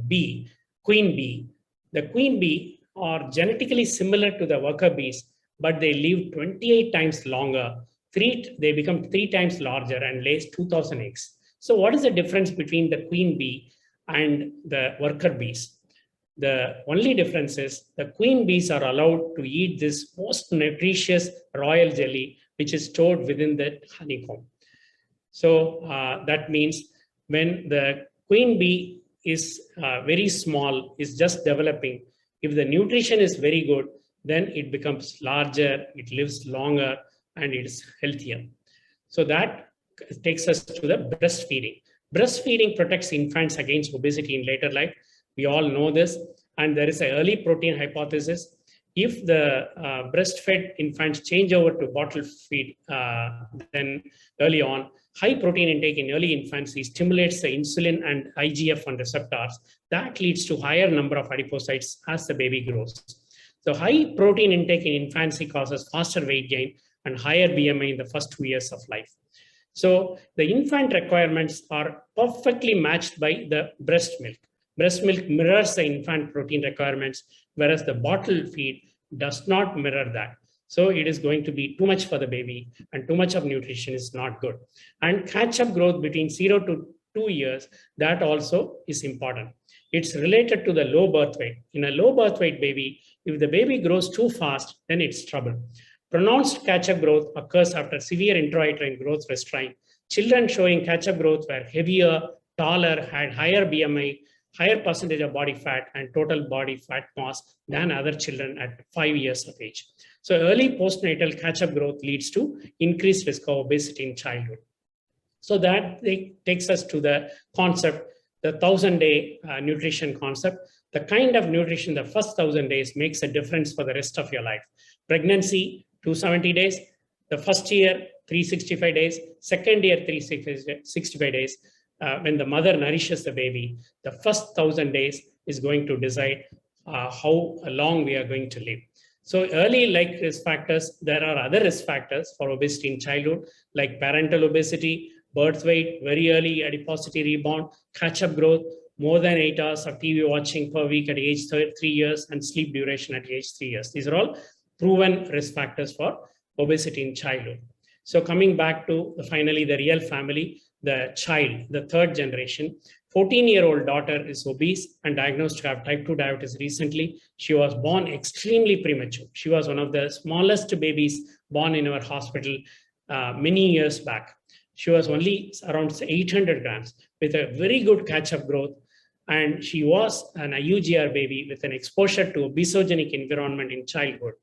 bee queen bee. The queen bee are genetically similar to the worker bees, but they live 28 times longer. They become 3 times larger and lays 2,000 eggs. So what is the difference between the queen bee and the worker bees? The only difference is the queen bees are allowed to eat this most nutritious royal jelly, which is stored within the honeycomb. So that means when the queen bee is very small, is just developing, if the nutrition is very good, then it becomes larger, it lives longer, and it is healthier. So that takes us to the breastfeeding. Breastfeeding protects infants against obesity in later life. We all know this, and there is an early protein hypothesis. If the breastfed infants change over to bottle feed, then early on, high protein intake in early infancy stimulates the insulin and IGF-1 receptors. That leads to higher number of adipocytes as the baby grows. So high protein intake in infancy causes faster weight gain and higher BMI in the first 2 years of life. So the infant requirements are perfectly matched by the breast milk. Breast milk mirrors the infant protein requirements, whereas the bottle feed does not mirror that. So it is going to be too much for the baby, and too much of nutrition is not good. And catch-up growth between 0 to 2 years, that also is important. It's related to the low birth weight. In a low birth weight baby, if the baby grows too fast, then it's trouble. Pronounced catch-up growth occurs after severe intrauterine growth restraint. Children showing catch-up growth were heavier, taller, had higher BMI, higher percentage of body fat and total body fat mass than other children at 5 years of age. So early postnatal catch-up growth leads to increased risk of obesity in childhood. So that takes us to the concept, the 1,000-day nutrition concept. The kind of nutrition the first 1,000 days makes a difference for the rest of your life. Pregnancy, 270 days. The first year, 365 days. Second year, 365 days. When the mother nourishes the baby, the first 1,000 days is going to decide how long we are going to live. So early like risk factors, there are other risk factors for obesity in childhood, like parental obesity, birth weight, very early adiposity rebound, catch-up growth, more than 8 hours of TV watching per week at age 3 years, and sleep duration at age 3 years. These are all proven risk factors for obesity in childhood. So coming back to finally the real family, the child, the third generation, 14-year-old daughter is obese and diagnosed to have type 2 diabetes recently. She was born extremely premature. She was one of the smallest babies born in our hospital many years back. She was only around 800 grams with a very good catch-up growth. And she was an IUGR baby with an exposure to obesogenic environment in childhood.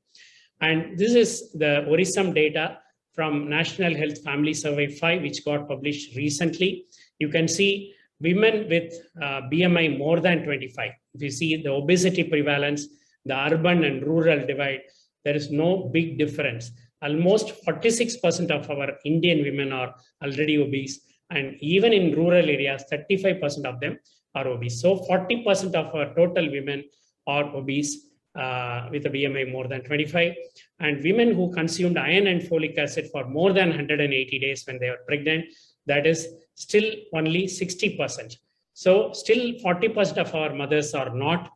And this is the worrisome data from National Health Family Survey 5, which got published recently. You can see women with BMI more than 25. If you see the obesity prevalence, the urban and rural divide, there is no big difference. Almost 46% of our Indian women are already obese. And even in rural areas, 35% of them are obese. So 40% of our total women are obese with a BMI more than 25. And women who consumed iron and folic acid for more than 180 days when they were pregnant, that is still only 60%. So still 40% of our mothers are not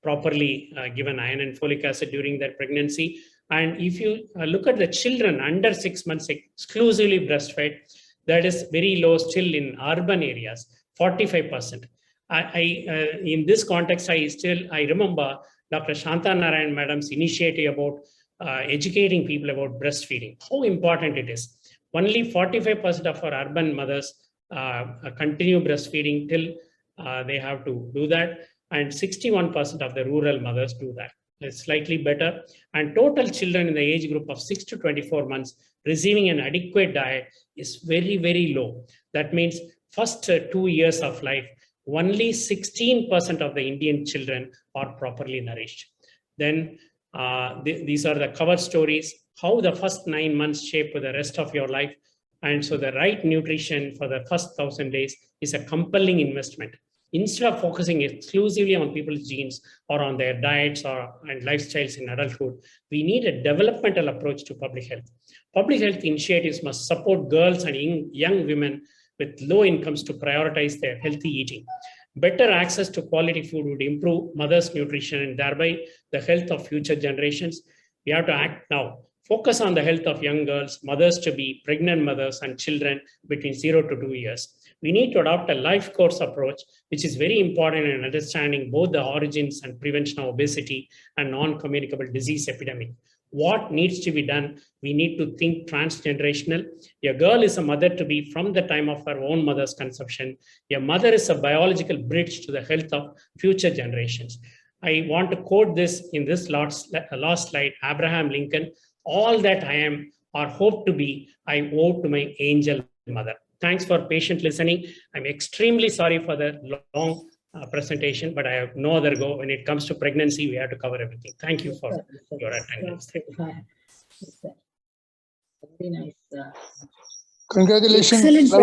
properly given iron and folic acid during their pregnancy. And if you look at the children under 6 months exclusively breastfed, that is very low still in urban areas, 45%. In this context, I remember Dr. Shanta Narayan Madam's initiative about educating people about breastfeeding, how important it is. Only 45% of our urban mothers continue breastfeeding till they have to do that, and 61% of the rural mothers do that. It's slightly better. And total children in the age group of 6 to 24 months receiving an adequate diet is very, very low. That means first 2 years of life, only 16% of the Indian children are properly nourished. Then these are the cover stories, how the first 9 months shape the rest of your life. And so the right nutrition for the first 1,000 days is a compelling investment. Instead of focusing exclusively on people's genes or on their diets and lifestyles in adulthood, we need a developmental approach to public health. Public health initiatives must support girls and young women with low incomes to prioritize their healthy eating. Better access to quality food would improve mother's nutrition and thereby the health of future generations. We have to act now. Focus on the health of young girls, mothers to be, pregnant mothers, and children between 0 to 2 years. We need to adopt a life course approach, which is very important in understanding both the origins and prevention of obesity and non-communicable disease epidemic. What needs to be done? We need to think transgenerational. A girl is a mother to be from the time of her own mother's conception. A mother is a biological bridge to the health of future generations. I want to quote this in this last slide, Abraham Lincoln, all that I am or hope to be, I owe to my angel mother. Thanks for patient listening. I'm extremely sorry for the long presentation, but I have no other go. When it comes to pregnancy, we have to cover everything. Thank you for your attendance.
Very nice.
Congratulations.
Excellent.